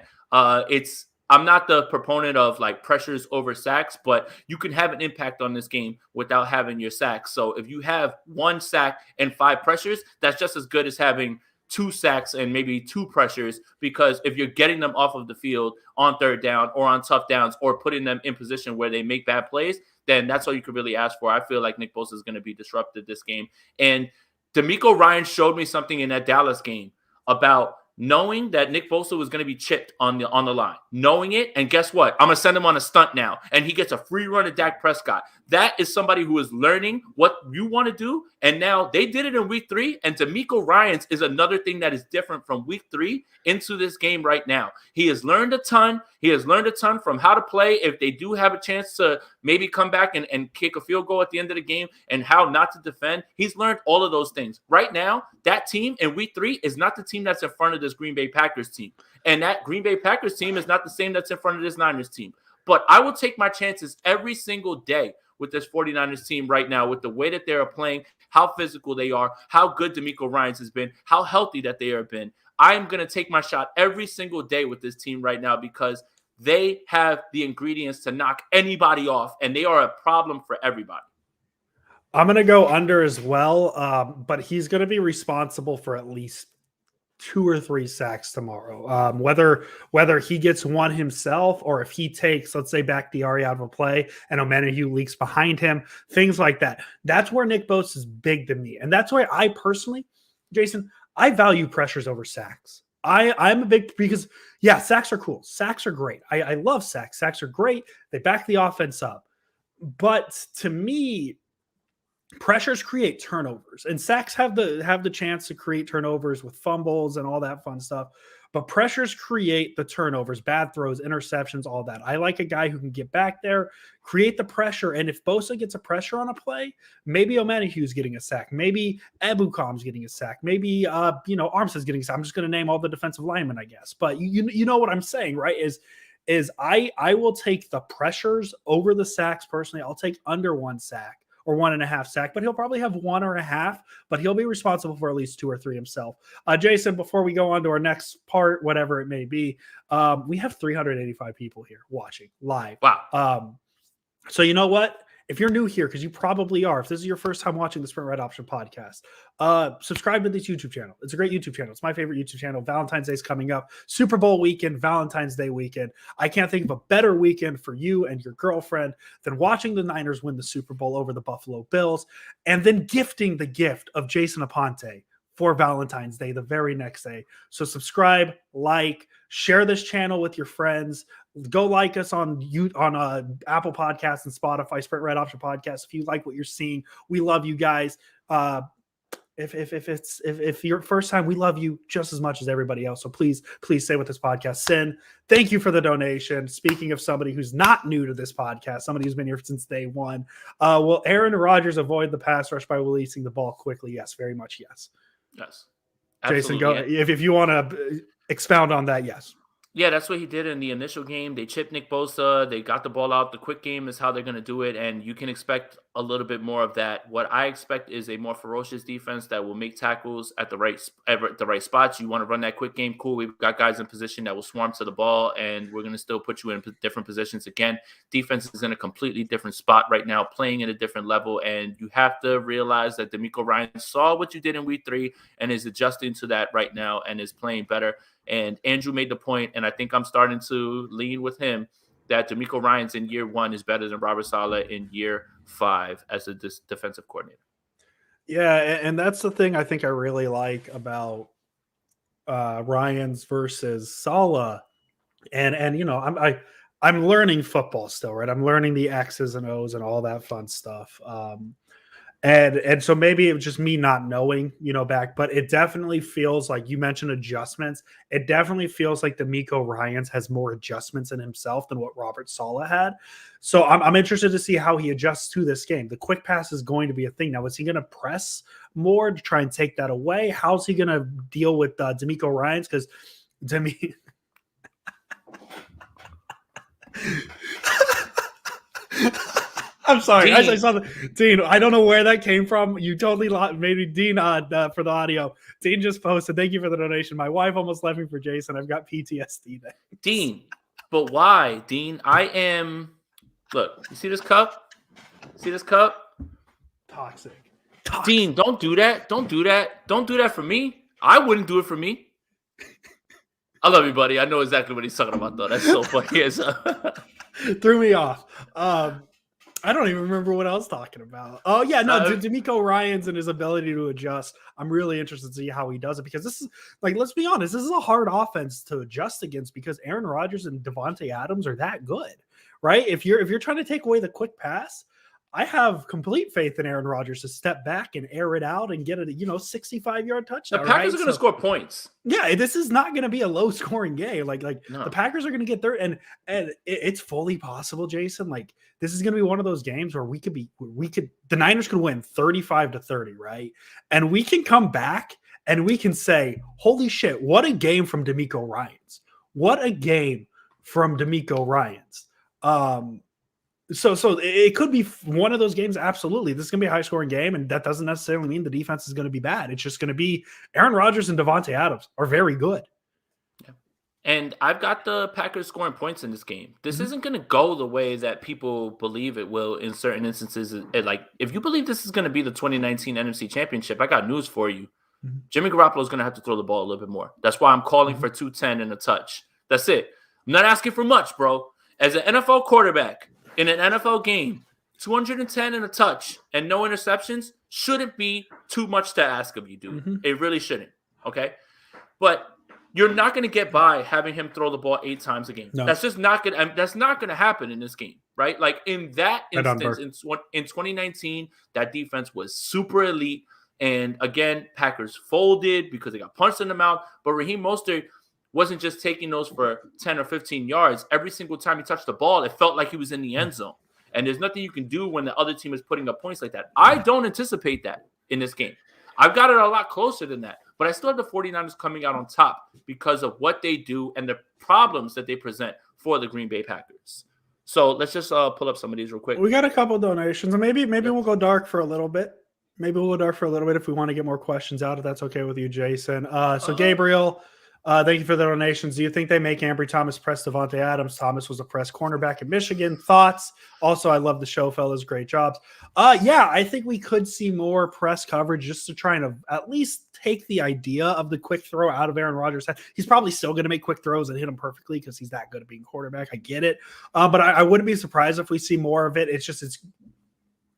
I'm not the proponent of like pressures over sacks, but you can have an impact on this game without having your sacks. So if you have 1 sack and 5 pressures, that's just as good as having 2 sacks and maybe 2 pressures, because if you're getting them off of the field on 3rd down or on tough downs or putting them in position where they make bad plays, then that's all you could really ask for. I feel like Nick Bosa is going to be disrupted this game. And DeMeco Ryans showed me something in that Dallas game about knowing that Nick Bosa was going to be chipped on the line, knowing it, and guess what? I'm going to send him on a stunt now, and he gets a free run at Dak Prescott. That is somebody who is learning what you want to do, and now they did it in week 3, and DeMeco Ryans is another thing that is different from week 3 into this game right now. He has learned a ton. He has learned a ton from how to play if they do have a chance to maybe come back and kick a field goal at the end of the game and how not to defend. He's learned all of those things. Right now, that team in week 3 is not the team that's in front of this Green Bay Packers team. And that Green Bay Packers team is not the same that's in front of this Niners team. But I will take my chances every single day with this 49ers team right now, with the way that they are playing, how physical they are, how good DeMeco Ryans has been, how healthy that they have been. I'm going to take my shot every single day with this team right now because they have the ingredients to knock anybody off, and they are a problem for everybody. I'm going to go under as well, but he's going to be responsible for at least 2 or 3 sacks tomorrow. Whether he gets 1 himself or if he takes, let's say, Bakhtiari out of a play and Omenihu leaks behind him, things like that. That's where Nick Bosa is big to me. And that's why I personally, Jason, I value pressures over sacks. I'm a big, because sacks are cool. Sacks are great. I love sacks. Sacks are great. They back the offense up. But to me, pressures create turnovers, and sacks have the chance to create turnovers with fumbles and all that fun stuff. But pressures create the turnovers, bad throws, interceptions, all that. I like a guy who can get back there, create the pressure. And if Bosa gets a pressure on a play, maybe Omenihu's getting a sack. Maybe Ebukam's getting a sack. Maybe, Armstead's getting a sack. I'm just going to name all the defensive linemen, I guess. But you know what I'm saying, right? Is I will take the pressures over the sacks personally. I'll take under 1 sack. Or 1.5 sack, but he'll probably have 1 or a half, but he'll be responsible for at least 2 or 3 himself. Jason, before we go on to our next part, whatever it may be, we have 385 people here watching live. Wow. So you know what? If you're new here, because you probably are, if this is your first time watching the Sprint Red Option podcast, subscribe to this YouTube channel. It's a great YouTube channel. It's my favorite YouTube channel. Valentine's Day is coming up. Super Bowl weekend, Valentine's Day weekend. I can't think of a better weekend for you and your girlfriend than watching the Niners win the Super Bowl over the Buffalo Bills and then gifting the gift of Jason Aponte for Valentine's Day the very next day. So subscribe, like, share this channel with your friends. Go like us on Apple Podcasts and Spotify, Sprint Red Option Podcast. If you like what you're seeing, we love you guys. If you're first time, we love you just as much as everybody else. So please stay with this podcast. Sin, thank you for the donation. Speaking of somebody who's not new to this podcast, somebody who's been here since day one. Will Aaron Rodgers avoid the pass rush by releasing the ball quickly? Yes, very much yes. Yes. Absolutely. Jason, go if you want to expound on that. Yes. Yeah, that's what he did in the initial game. They chipped Nick Bosa. They got the ball out. The quick game is how they're going to do it, and you can expect a little bit more of that. What I expect is a more ferocious defense that will make tackles at the right spots. You want to run that quick game, cool. We've got guys in position that will swarm to the ball, and we're going to still put you in different positions. Again, defense is in a completely different spot right now, playing at a different level, and you have to realize that DeMeco Ryan saw what you did in week 3 and is adjusting to that right now and is playing better. And Andrew made the point, and I think I'm starting to lean with him, that DeMeco Ryans in year 1 is better than Robert Saleh in year 5 as a defensive coordinator. Yeah, and that's the thing I think I really like about Ryans versus Saleh. And you know, I'm learning football still, right? I'm learning the X's and O's and all that fun stuff. And so maybe it was just me not knowing, you know, back, but it definitely feels like you mentioned adjustments. It definitely feels like DeMeco Ryans has more adjustments in himself than what Robert Saleh had. So I'm interested to see how he adjusts to this game. The quick pass is going to be a thing. Now, is he going to press more to try and take that away? How's he going to deal with DeMeco Ryans? Because Demi. I'm sorry. I saw the Dean. I don't know where that came from. You totally maybe Dean for the audio. Dean just posted. Thank you for the donation. My wife almost left me for Jason. I've got PTSD. There. Dean, but why, Dean? I am. Look, you see this cup? See this cup? Toxic. Dean, don't do that. Don't do that. Don't do that for me. I wouldn't do it for me. I love you, buddy. I know exactly what he's talking about, though. That's so funny. Threw me off. I don't even remember what I was talking about. Oh, yeah, no, DeMeco Ryans and his ability to adjust. I'm really interested to see how he does it because this is, like, let's be honest, this is a hard offense to adjust against because Aaron Rodgers and Devontae Adams are that good, right? If you're trying to take away the quick pass, I have complete faith in Aaron Rodgers to step back and air it out and get a 65-yard touchdown. The Packers are going to score points. Yeah, this is not going to be a low-scoring game. Like no. The Packers are going to get there, and it's fully possible, Jason. Like this is going to be one of those games where the Niners could win 35-30, right? And we can come back and we can say, "Holy shit, what a game from DeMeco Ryans! What a game from DeMeco Ryans!" So it could be one of those games. Absolutely. This is going to be a high scoring game. And that doesn't necessarily mean the defense is going to be bad. It's just going to be Aaron Rodgers and Devontae Adams are very good. Yeah. And I've got the Packers scoring points in this game. This isn't going to go the way that people believe it will in certain instances. Like if you believe this is going to be the 2019 NFC Championship, I got news for you. Jimmy Garoppolo is going to have to throw the ball a little bit more. That's why I'm calling for 210 and a touch. That's it. I'm not asking for much, bro. As an NFL quarterback, in an NFL game, 210 and a touch and no interceptions shouldn't be too much to ask of you, dude. It really shouldn't, okay? But you're not going to get by having him throw the ball 8 times a game. No. That's just not going to – that's not going to happen in this game, right? Like in that instance, in 2019, that defense was super elite. And again, Packers folded because they got punched in the mouth. But Raheem Mostert – wasn't just taking those for 10 or 15 yards. Every single time he touched the ball, it felt like he was in the end zone. And there's nothing you can do when the other team is putting up points like that. I don't anticipate that in this game. I've got it a lot closer than that. But I still have the 49ers coming out on top because of what they do and the problems that they present for the Green Bay Packers. So let's just pull up some of these real quick. We got a couple donations. And maybe we'll go dark for a little bit. Maybe we'll go dark for a little bit if we want to get more questions out, if that's okay with you, Jason. So Gabriel... thank you for the donations. Do you think they make Ambry Thomas press Devontae Adams? Thomas was a press cornerback in Michigan. Thoughts? Also, I love the show, fellas. Great jobs. Yeah, I think we could see more press coverage just to try and at least take the idea of the quick throw out of Aaron Rodgers' head. He's probably still going to make quick throws and hit them perfectly because he's that good at being quarterback. I get it. But I wouldn't be surprised if we see more of it. It's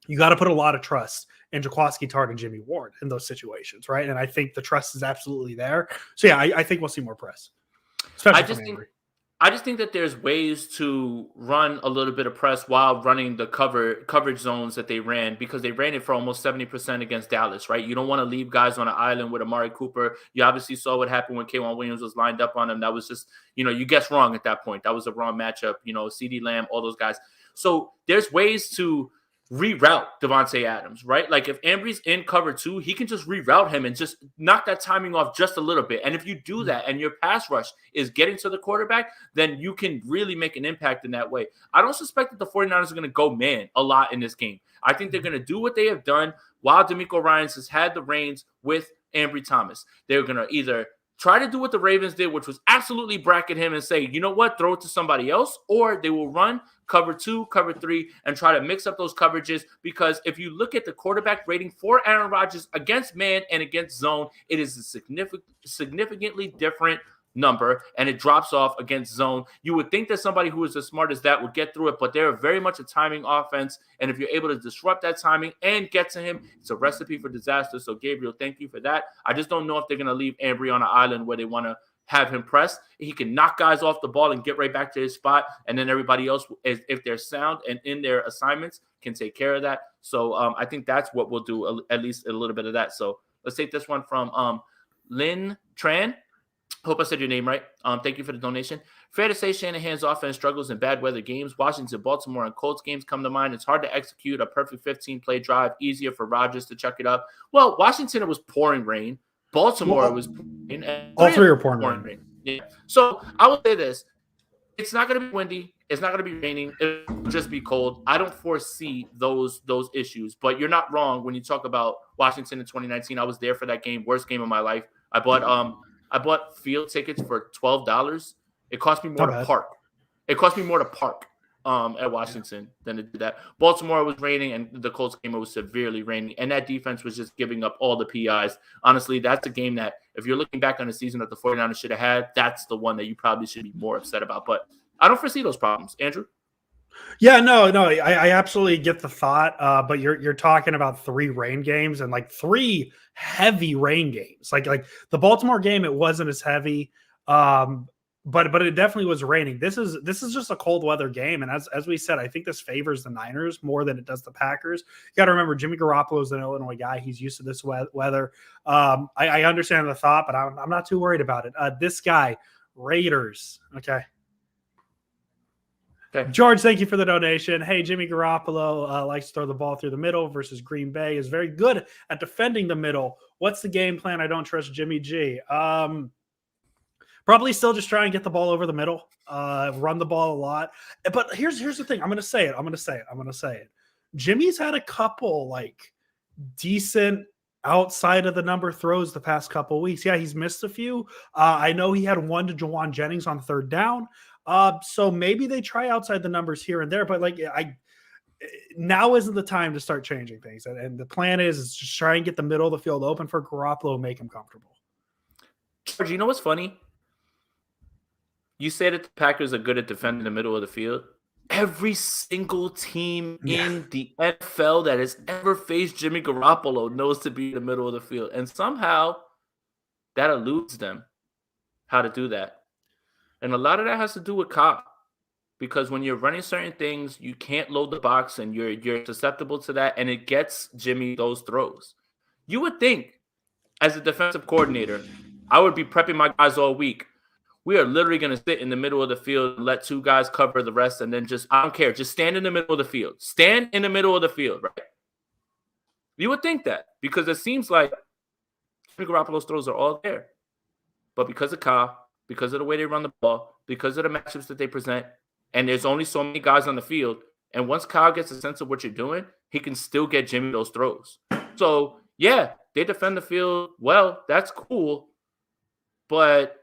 you got to put a lot of trust in Jaquiski Tartt and Jimmy Ward in those situations, right? And I think the trust is absolutely there. So yeah, I think we'll see more press. I just think that there's ways to run a little bit of press while running the coverage zones that they ran, because they ran it for almost 70% against Dallas, right? You don't want to leave guys on an island with Amari Cooper. You obviously saw what happened when K'Wan Williams was lined up on him. That was just, you guessed wrong at that point. That was a wrong matchup, CeeDee Lamb, all those guys. So there's ways to reroute Devontae Adams, right? Like if Ambry's in cover 2, he can just reroute him and just knock that timing off just a little bit. And if you do that and your pass rush is getting to the quarterback, then you can really make an impact in that way. I don't suspect that the 49ers are going to go man a lot in this game. I think they're going to do what they have done while DeMeco Ryans has had the reins with Ambry Thomas. They're going to either try to do what the Ravens did, which was absolutely bracket him and say, you know what, throw it to somebody else, or they will run cover 2, cover 3, and try to mix up those coverages. Because if you look at the quarterback rating for Aaron Rodgers against man and against zone, it is a significantly different number, and it drops off against zone. You would think that somebody who is as smart as that would get through it, but they're very much a timing offense, and if you're able to disrupt that timing and get to him, it's a recipe for disaster. So Gabriel, thank you for that. I just don't know if they're going to leave Ambry on an island where they want to have him press. He can knock guys off the ball and get right back to his spot, and then everybody else, if they're sound and in their assignments, can take care of that. So I think that's what we'll do, at least a little bit of that. So let's take this one from Lynn Tran. Hope I said your name right. Thank you for the donation. Fair to say Shanahan's offense struggles in bad weather games. Washington, Baltimore, and Colts games come to mind. It's hard to execute a perfect 15-play drive. Easier for Rodgers to chuck it up. Well, Washington, it was pouring rain. Baltimore, it was pouring. All three are pouring rain. Yeah. So I will say this. It's not going to be windy. It's not going to be raining. It'll just be cold. I don't foresee those issues. But you're not wrong when you talk about Washington in 2019. I was there for that game. Worst game of my life. I bought field tickets for $12. It cost me more to park. It cost me more to park at Washington than to do that. Baltimore was raining, and the Colts game, it was severely raining. And that defense was just giving up all the PIs. Honestly, that's a game that if you're looking back on the season that the 49ers should have had, that's the one that you probably should be more upset about. But I don't foresee those problems. Andrew? Yeah, no, I absolutely get the thought, but you're talking about 3 rain games and like 3 heavy rain games. Like the Baltimore game, it wasn't as heavy, but it definitely was raining. This is just a cold weather game, and as we said, I think this favors the Niners more than it does the Packers. You got to remember, Jimmy Garoppolo is an Illinois guy; he's used to this weather. I understand the thought, but I'm not too worried about it. This guy, Raiders, okay. Okay. George, thank you for the donation. Hey, Jimmy Garoppolo likes to throw the ball through the middle versus Green Bay, is very good at defending the middle. What's the game plan? I don't trust Jimmy G. Probably still just try and get the ball over the middle, run the ball a lot. But here's the thing. I'm going to say it. Jimmy's had a couple like decent outside of the number throws the past couple of weeks. Yeah, he's missed a few. I know he had one to Jawan Jennings on 3rd down. So maybe they try outside the numbers here and there, but like now isn't the time to start changing things. And the plan is just try and get the middle of the field open for Garoppolo and make him comfortable. George, you know what's funny? You say that the Packers are good at defending the middle of the field. Every single team in the NFL that has ever faced Jimmy Garoppolo knows to be in the middle of the field. And somehow that eludes them how to do that. And a lot of that has to do with Cobb, because when you're running certain things, you can't load the box, and you're susceptible to that, and it gets Jimmy those throws. You would think, as a defensive coordinator, I would be prepping my guys all week. We are literally going to sit in the middle of the field and let 2 guys cover the rest, and then I don't care, just stand in the middle of the field. Stand in the middle of the field, right? You would think that, because it seems like Jimmy Garoppolo's throws are all there. But because of Cobb, because of the way they run the ball, because of the matchups that they present, and there's only so many guys on the field, and once Kyle gets a sense of what you're doing, he can still get Jimmy those throws. So, yeah, they defend the field well. That's cool. But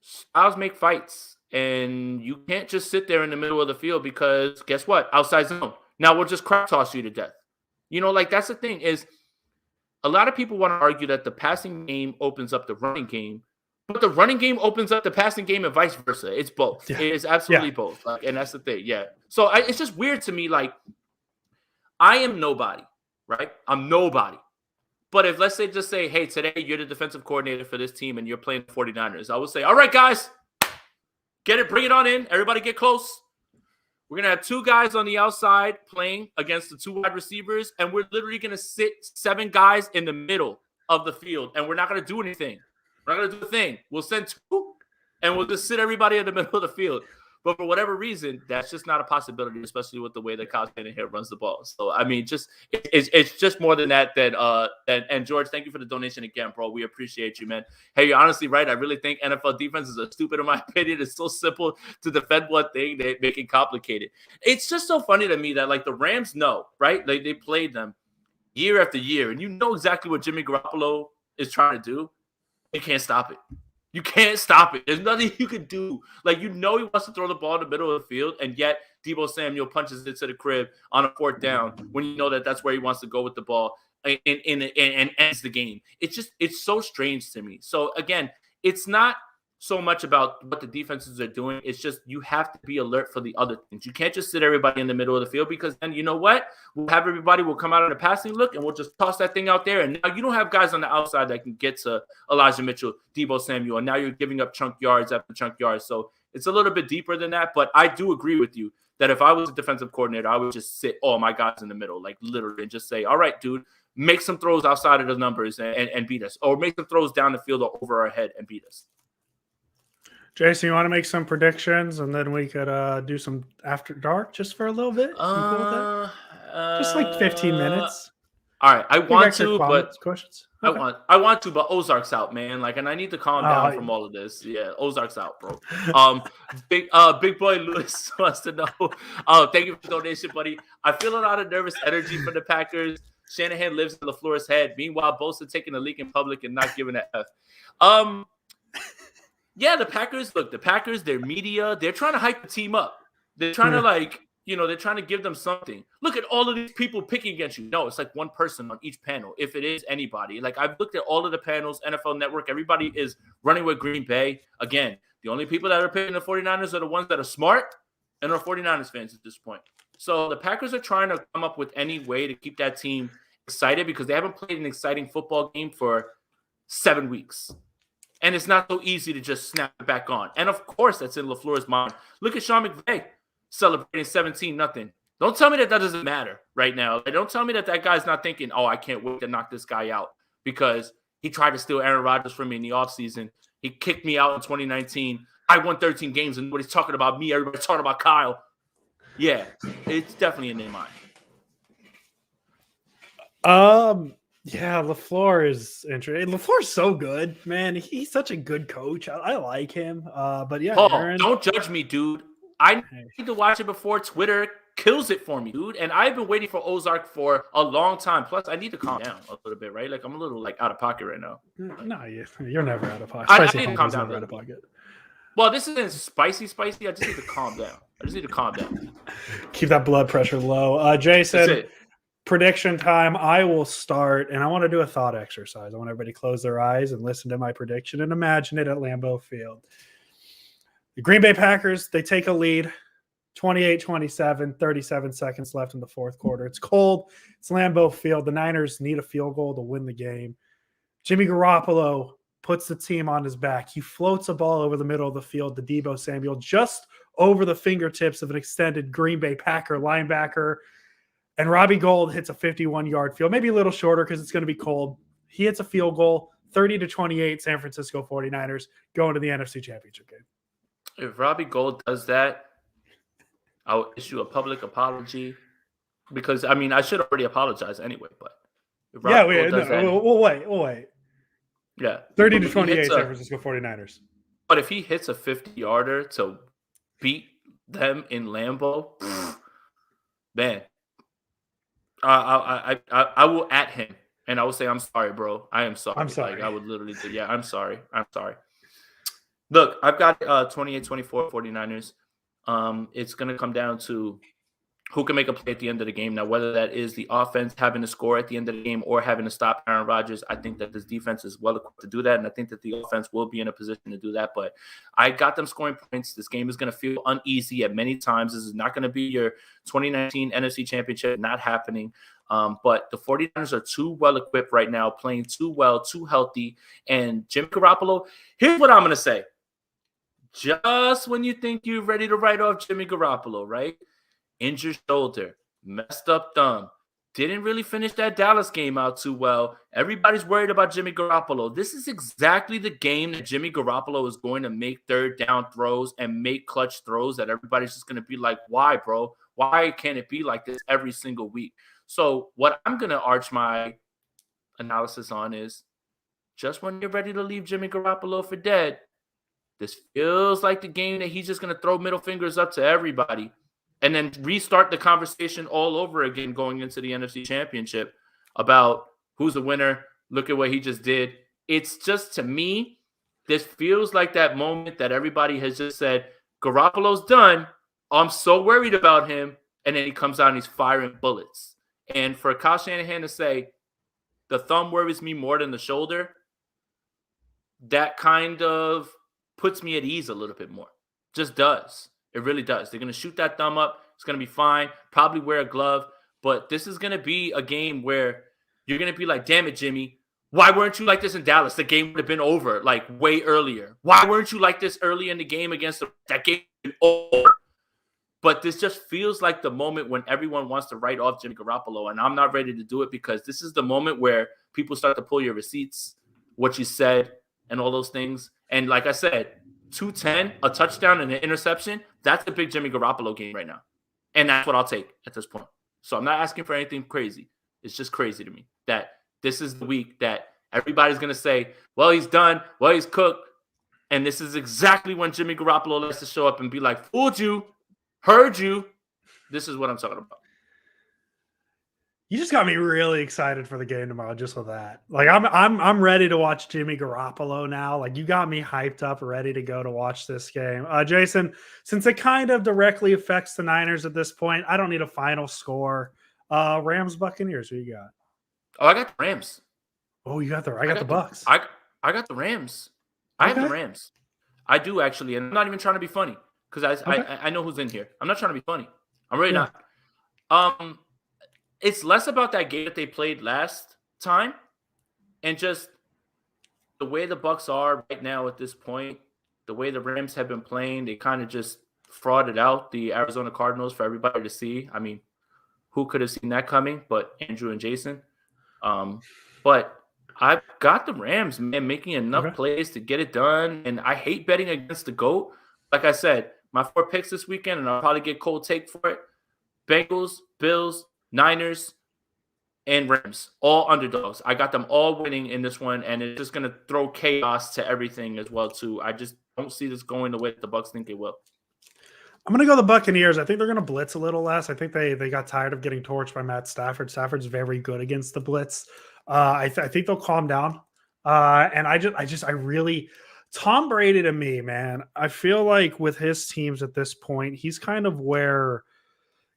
styles make fights, and you can't just sit there in the middle of the field because, guess what? Outside zone. Now we'll just crap toss you to death. You know, like that's the thing is a lot of people want to argue that the passing game opens up the running game. But the running game opens up the passing game and vice versa. It's both. Yeah. It is absolutely both. And that's the thing. Yeah. So it's just weird to me. Like, I am nobody, right? I'm nobody. But if let's say, hey, today you're the defensive coordinator for this team and you're playing the 49ers, I would say, all right, guys, bring it on in. Everybody get close. We're going to have 2 guys on the outside playing against the 2 wide receivers, and we're literally going to sit 7 guys in the middle of the field, and we're not going to do anything. We're not going to do a thing. We'll send 2, and we'll just sit everybody in the middle of the field. But for whatever reason, that's just not a possibility, especially with the way that Kyle Shanahan runs the ball. So, I mean, it's just more than that. And George, thank you for the donation again, bro. We appreciate you, man. Hey, you're honestly right. I really think NFL defenses are stupid, in my opinion. It's so simple to defend one thing. They make it complicated. It's just so funny to me that, like, the Rams know, right? Like, they played them year after year, and you know exactly what Jimmy Garoppolo is trying to do. You can't stop it. You can't stop it. There's nothing you can do. Like, you know he wants to throw the ball in the middle of the field, and yet Deebo Samuel punches it to the crib on a 4th down when you know that that's where he wants to go with the ball and ends the game. It's so strange to me. So, again, it's not so much about what the defenses are doing. It's just you have to be alert for the other things. You can't just sit everybody in the middle of the field, because then you know what? We'll have everybody will come out on a passing look and we'll just toss that thing out there. And now you don't have guys on the outside that can get to Elijah Mitchell, Deebo Samuel, and now you're giving up chunk yards after chunk yards. So it's a little bit deeper than that. But I do agree with you that if I was a defensive coordinator, I would just sit all my guys in the middle, like literally, and just say, all right, dude, make some throws outside of the numbers and beat us, or make some throws down the field or over our head and beat us. Jason, you want to make some predictions, and then we could do some after dark just for a little bit? Cool with that? Just like 15 minutes. All right, I want to, but questions. Okay. I want to, but Ozark's out, man. Like, and I need to calm down from all of this. Yeah, Ozark's out, bro. Big boy Lewis wants to know. Thank you for the donation, buddy. I feel a lot of nervous energy from the Packers. Shanahan lives in LaFleur's head. Meanwhile, Bosa taking a leak in public and not giving an F. Yeah, the Packers, their media, they're trying to hype the team up. They're trying to, they're trying to give them something. Look at all of these people picking against you. No, it's like one person on each panel, if it is anybody. Like, I've looked at all of the panels, NFL Network, everybody is running with Green Bay. Again, the only people that are picking the 49ers are the ones that are smart and are 49ers fans at this point. So the Packers are trying to come up with any way to keep that team excited, because they haven't played an exciting football game for 7 weeks. And it's not so easy to just snap it back on. And, of course, that's in LaFleur's mind. Look at Sean McVay celebrating 17-0. Don't tell me that doesn't matter right now. Don't tell me that guy's not thinking, oh, I can't wait to knock this guy out, because he tried to steal Aaron Rodgers from me in the offseason. He kicked me out in 2019. I won 13 games, and nobody's talking about me. Everybody's talking about Kyle. Yeah, it's definitely in their mind. Yeah, LaFleur is interesting. LaFleur's so good, man. He's such a good coach. I like him. But yeah, Paul, don't judge me, dude. I need to watch it before Twitter kills it for me, dude. And I've been waiting for Ozark for a long time. Plus, I need to calm down a little bit, right? Like, I'm a little out of pocket right now. No, you're never out of pocket. I need to calm down. Out of pocket. Well, this isn't spicy. I just need to calm down. Keep that blood pressure low. Jason, prediction time. I will start, and I want to do a thought exercise. I want everybody to close their eyes and listen to my prediction and imagine it at Lambeau Field. The Green Bay Packers, they take a lead, 28-27, 37 seconds left in the fourth quarter. It's cold. It's Lambeau Field. The Niners need a field goal to win the game. Jimmy Garoppolo puts the team on his back. He floats a ball over the middle of the field to Deebo Samuel, just over the fingertips of an extended Green Bay Packer linebacker. And Robbie Gould hits a 51-yard field, maybe a little shorter because it's going to be cold. He hits a field goal, 30-28, San Francisco 49ers going to the NFC Championship game. If Robbie Gould does that, I'll issue a public apology, because, I mean, I should already apologize anyway. But if we'll wait. Yeah, 30-28, San Francisco 49ers. But if he hits a 50-yarder to beat them in Lambeau, man, I will at him and I will say, I'm sorry, bro. I am sorry. I'm sorry. Like, I would literally say, yeah, I'm sorry. Look, I've got 28-24 49ers. It's going to come down to who can make a play at the end of the game. Now, whether that is the offense having to score at the end of the game or having to stop Aaron Rodgers, I think that this defense is well equipped to do that, and I think that the offense will be in a position to do that. But I got them scoring points. This game is going to feel uneasy at many times. This is not going to be your 2019 NFC Championship, not happening. But the 49ers are too well equipped right now, playing too well, too healthy. And Jimmy Garoppolo, here's what I'm going to say. Just when you think you're ready to write off Jimmy Garoppolo, right? Injured shoulder, messed up thumb, Didn't really finish that Dallas game out too well. Everybody's worried about Jimmy Garoppolo. This is exactly the game that Jimmy Garoppolo is going to make third down throws and make clutch throws that everybody's just going to be like, why, bro? Why can't it be like this every single week? So what I'm going to arch my analysis on is just when you're ready to leave Jimmy Garoppolo for dead, this feels like the game that he's just going to throw middle fingers up to everybody and then restart the conversation all over again going into the NFC Championship about who's the winner. Look at what he just did. It's just, to me, this feels like that moment that everybody has just said, Garoppolo's done. I'm so worried about him. And then he comes out and he's firing bullets. And for Kyle Shanahan to say, the thumb worries me more than the shoulder, that kind of puts me at ease a little bit more. Just does. It really does. They're going to shoot that thumb up. It's going to be fine. Probably wear a glove. But this is going to be a game where you're going to be like, damn it, Jimmy. Why weren't you like this in Dallas? The game would have been over like way earlier. Why weren't you like this early in the game against that game would have been over? But this just feels like the moment when everyone wants to write off Jimmy Garoppolo. And I'm not ready to do it because this is the moment where people start to pull your receipts, what you said, and all those things. And like I said, 210, a touchdown and an interception, that's a big Jimmy Garoppolo game right now. And that's what I'll take at this point. So I'm not asking for anything crazy. It's just crazy to me that this is the week that everybody's going to say, well, he's done. Well, he's cooked. And this is exactly when Jimmy Garoppolo likes to show up and be like, fooled you, heard you. This is what I'm talking about. You just got me really excited for the game tomorrow just with that. Like I'm ready to watch Jimmy Garoppolo now. Like you got me hyped up, ready to go to watch this game. Jason, since it kind of directly affects the Niners at this point, I don't need a final score. Rams Buccaneers, who you got? Oh, I got the Rams. Oh, you got I got the Bucks. I got the Rams. I have the Rams. I do actually, and I'm not even trying to be funny because I know who's in here. I'm not trying to be funny. I'm really not. It's less about that game that they played last time and just the way the Bucs are right now at this point, the way the Rams have been playing, they kind of just frauded out the Arizona Cardinals for everybody to see. I mean, who could have seen that coming but Andrew and Jason? But I've got the Rams, man, making enough plays to get it done. And I hate betting against the GOAT. Like I said, my 4 picks this weekend, and I'll probably get cold take for it. Bengals, Bills, Niners, and Rams, all underdogs. I got them all winning in this one, and it's just going to throw chaos to everything as well, too. I just don't see this going the way the Bucs think it will. I'm going to go the Buccaneers. I think they're going to blitz a little less. I think they got tired of getting torched by Matt Stafford. Stafford's very good against the blitz. I think they'll calm down. And I really Tom Brady to me, man, I feel like with his teams at this point, he's kind of where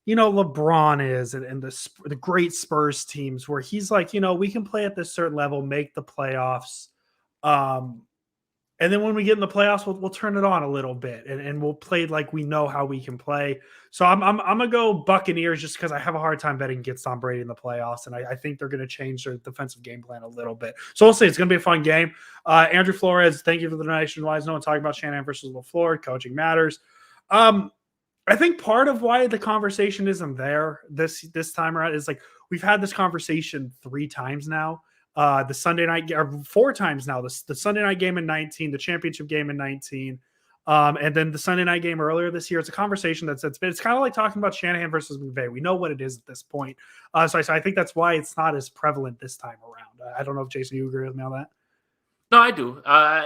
LeBron is and the great Spurs teams where he's like, we can play at this certain level, make the playoffs. And then when we get in the playoffs, we'll turn it on a little bit and we'll play like we know how we can play. So I'm going to go Buccaneers just because I have a hard time betting against Tom Brady in the playoffs. And I think they're going to change their defensive game plan a little bit. So we'll see. It's going to be a fun game. Andrew Flores, thank you for the donation. Why is no one talking about Shanahan versus LaFleur? Coaching matters. I think part of why the conversation isn't there this time around is like we've had this conversation 3 times now. The Sunday night or 4 times now. The Sunday night game in 19, the championship game in 19, and then the Sunday night game earlier this year. It's a conversation it's kind of like talking about Shanahan versus McVay. We know what it is at this point. So I think that's why it's not as prevalent this time around. I don't know if Jason, you agree with me on that? No, I do.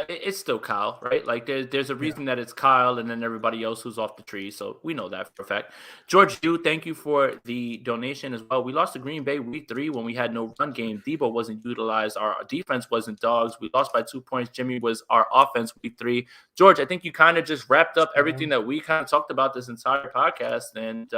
It's still Kyle, right? Like there's a reason that it's Kyle and then everybody else who's off the tree. So we know that for a fact. George Yu, thank you for the donation as well. We lost to Green Bay week 3 when we had no run game. Debo wasn't utilized. Our defense wasn't dogs. We lost by 2 points. Jimmy was our offense week 3. George, I think you kind of just wrapped up everything that we kind of talked about this entire podcast. And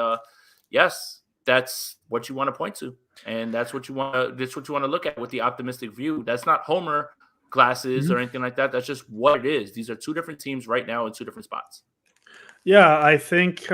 yes, that's what you want to point to. And that's what you want to look at with the optimistic view. That's not Homer glasses or anything like that. That's just what it is. These are 2 different teams right now in 2 different spots. Yeah, I think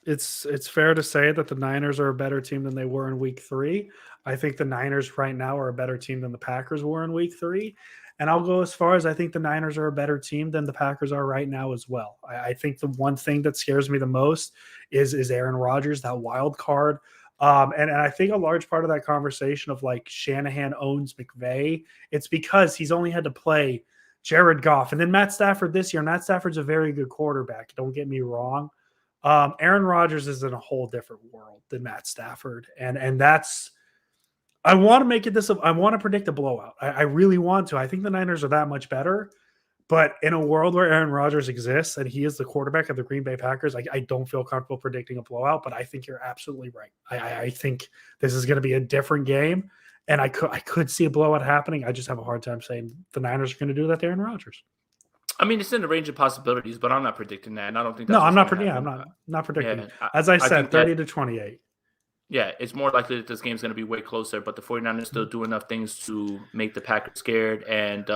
it's fair to say that the Niners are a better team than they were in week 3. I think the Niners right now are a better team than the Packers were in week 3. And I'll go as far as I think the Niners are a better team than the Packers are right now as well. I think the one thing that scares me the most is Aaron Rodgers, that wild card. And I think a large part of that conversation of like Shanahan owns McVay, it's because he's only had to play Jared Goff and then Matt Stafford this year. Matt Stafford's a very good quarterback. Don't get me wrong. Aaron Rodgers is in a whole different world than Matt Stafford. And that's, I want to make it this, I want to predict a blowout. I really want to. I think the Niners are that much better. But in a world where Aaron Rodgers exists and he is the quarterback of the Green Bay Packers, I don't feel comfortable predicting a blowout, but I think you're absolutely right. I think this is going to be a different game, and I could see a blowout happening. I just have a hard time saying the Niners are going to do that to Aaron Rodgers. I mean, it's in the range of possibilities, but I'm not predicting that, and I don't think that's no, I'm not predicting. Yeah, as I said, 30-28. Yeah, it's more likely that this game's going to be way closer, but the 49ers still do enough things to make the Packers scared, and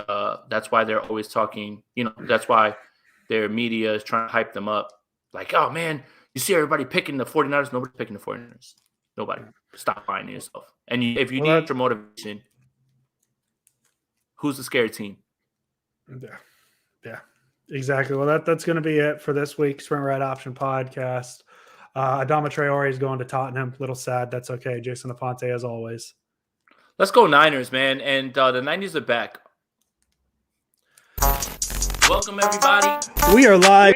that's why they're always talking, that's why their media is trying to hype them up. Like, oh, man, you see everybody picking the 49ers. Nobody's picking the 49ers. Nobody. Stop lying to yourself. And if you need your motivation, who's the scared team? Yeah, exactly. Well, that's going to be it for this week's Sprint Right Option podcast. Adama Traore is going to Tottenham. Little sad. That's okay. Jason Aponte, as always. Let's go Niners, man. And the 90s are back. Welcome, everybody. We are live.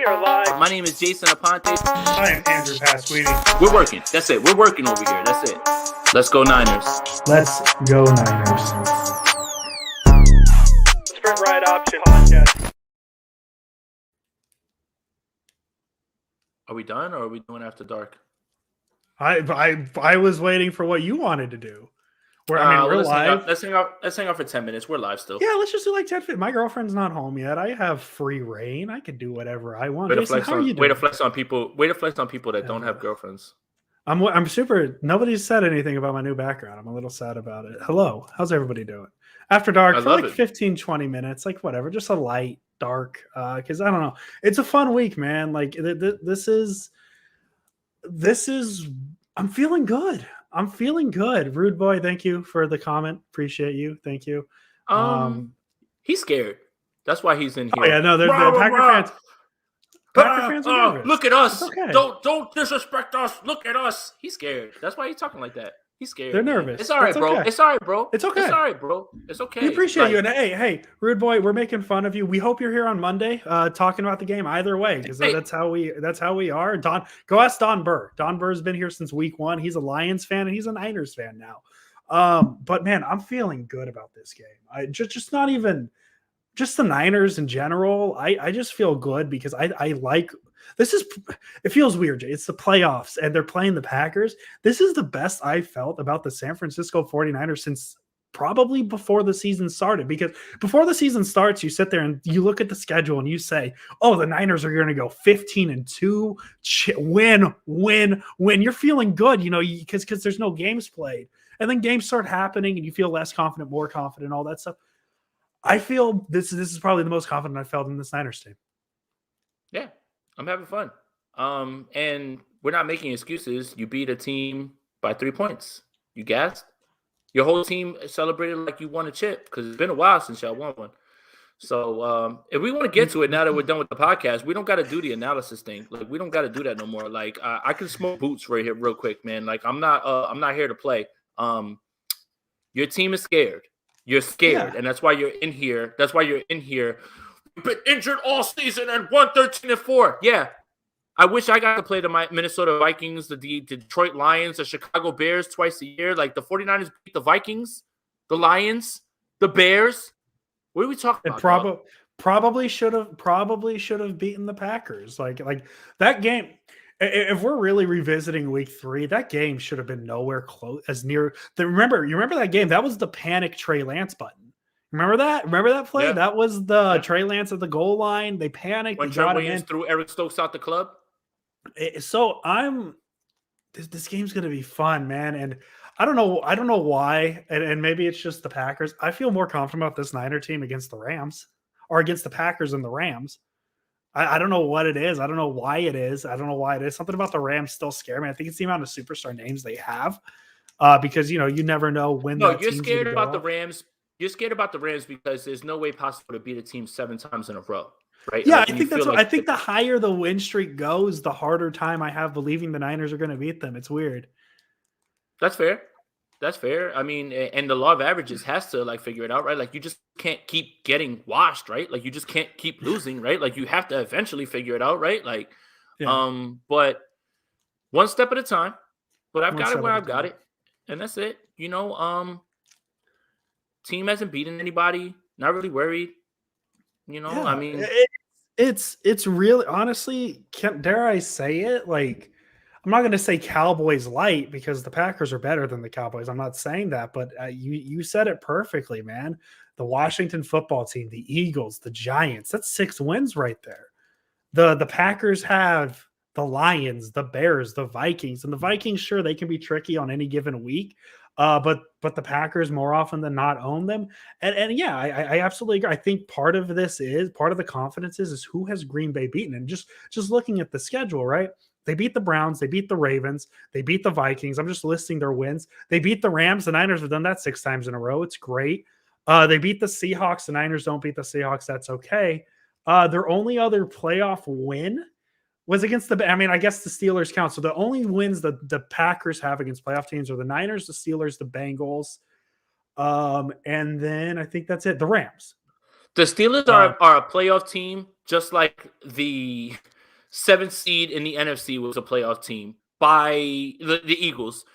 My name is Jason Aponte. I am Andrew Pasquini. We're working. That's it. We're working over here. That's it. Let's go Niners. Let's go Niners. Sprint Right Option podcast. Are we done, or are we doing after dark? I was waiting for what you wanted to do. We're live. Let's hang out for 10 minutes. We're live still. Yeah, let's just do like 10. My girlfriend's not home yet. I have free reign. I can do whatever I want. Way to flex on people that don't have girlfriends. I'm super. Nobody's said anything about my new background. I'm a little sad about it. Hello, how's everybody doing? After dark for like 15, 20 minutes, like whatever, just a light dark. Because I don't know, it's a fun week, man. Like this is. I'm feeling good. Rude boy, thank you for the comment. Appreciate you. Thank you. He's scared. That's why he's in here. Oh yeah, no, they're Packer fans. Packer fans are nervous. Look at us. Okay. Don't disrespect us. Look at us. He's scared. That's why he's talking like that. He's scared. They're nervous. It's all right, bro. Okay. It's all right, bro. It's okay. It's all right, bro. It's okay. We appreciate you. And hey, rude boy, we're making fun of you. We hope you're here on Monday, talking about the game either way, because that's how we are. Don, go ask Don Burr. Don Burr's been here since week 1. He's a Lions fan and he's a Niners fan now. But man, I'm feeling good about this game. I just not even just the Niners in general. I just feel good because I like. It feels weird, Jay. It's the playoffs and they're playing the Packers. This is the best I felt about the San Francisco 49ers since probably before the season started, because before the season starts, you sit there and you look at the schedule and you say, oh, the Niners are going to go 15-2, win. You're feeling good, because there's no games played. And then games start happening and you feel less confident, more confident, all that stuff. I feel this is probably the most confident I've felt in this Niners team. Yeah. I'm having fun. And we're not making excuses. You beat a team by 3 points. You gassed. Your whole team celebrated like you won a chip, because it's been a while since y'all won one. So if we want to get to it now that we're done with the podcast, we don't got to do the analysis thing. Like, we don't got to do that no more. Like, I can smoke boots right here real quick, man. Like, I'm not here to play. Your team is scared. You're scared, and that's why you're in here. You've been injured all season and won 13-4. Yeah. I wish I got to play the Minnesota Vikings, the Detroit Lions, the Chicago Bears twice a year. Like, the 49ers beat the Vikings, the Lions, the Bears. What are we talking about? Probably should have beaten the Packers. Like that game. If we're really revisiting week 3, that game should have been nowhere close as near. You remember that game? That was the panic Trey Lance button. Remember that? Remember that play? Yeah. That was the Trey Lance at the goal line. They panicked. When Trey Williams threw Eric Stokes out the club. So this game's gonna be fun, man. And I don't know why. And maybe it's just the Packers. I feel more confident about this Niner team against the Rams, or against the Packers and the Rams. I don't know what it is. I don't know why it is. Something about the Rams still scare me. I think it's the amount of superstar names they have. Because you never know when. No, you're scared about the Rams. You're scared about the Rams because there's no way possible to beat a team 7 times in a row, right? Yeah, I think that's what I think. The higher the win streak goes, the harder time I have believing the Niners are going to beat them. It's weird. That's fair. That's fair. I mean, and the law of averages has to like figure it out, right? Like you just can't keep getting washed, right? Like you just can't keep losing, right? Like you have to eventually figure it out, right? Like, Yeah, but one step at a time. But I've one got it step where at a I've got time. it, and that's it. Team hasn't beaten anybody. Not really worried. I Yeah, mean, it's really honestly, dare I say it? Like, I'm not going to say Cowboys light because the Packers are better than the Cowboys. I'm not saying that, but you said it perfectly, man. The Washington football team, the Eagles, the Giants. That's 6 wins right there. The Packers have the Lions, the Bears, the Vikings, and the Vikings. Sure, they can be tricky on any given week, but the Packers more often than not own them. And yeah, I absolutely agree. I think part of the confidence is who has Green Bay beaten, and just looking at the schedule, right? They beat the Browns, they beat the Ravens, they beat the Vikings. I'm just listing their wins. They beat the Rams. The Niners have done that 6 times in a row. It's great. They beat the Seahawks. The Niners don't beat the Seahawks. That's okay. Their only other playoff win was against I guess the Steelers count. So the only wins the Packers have against playoff teams are the Niners, the Steelers, the Bengals. And then I think that's it. The Rams. the Steelers Uh, are a playoff team, just like the 7th seed in the NFC was a playoff team by the Eagles.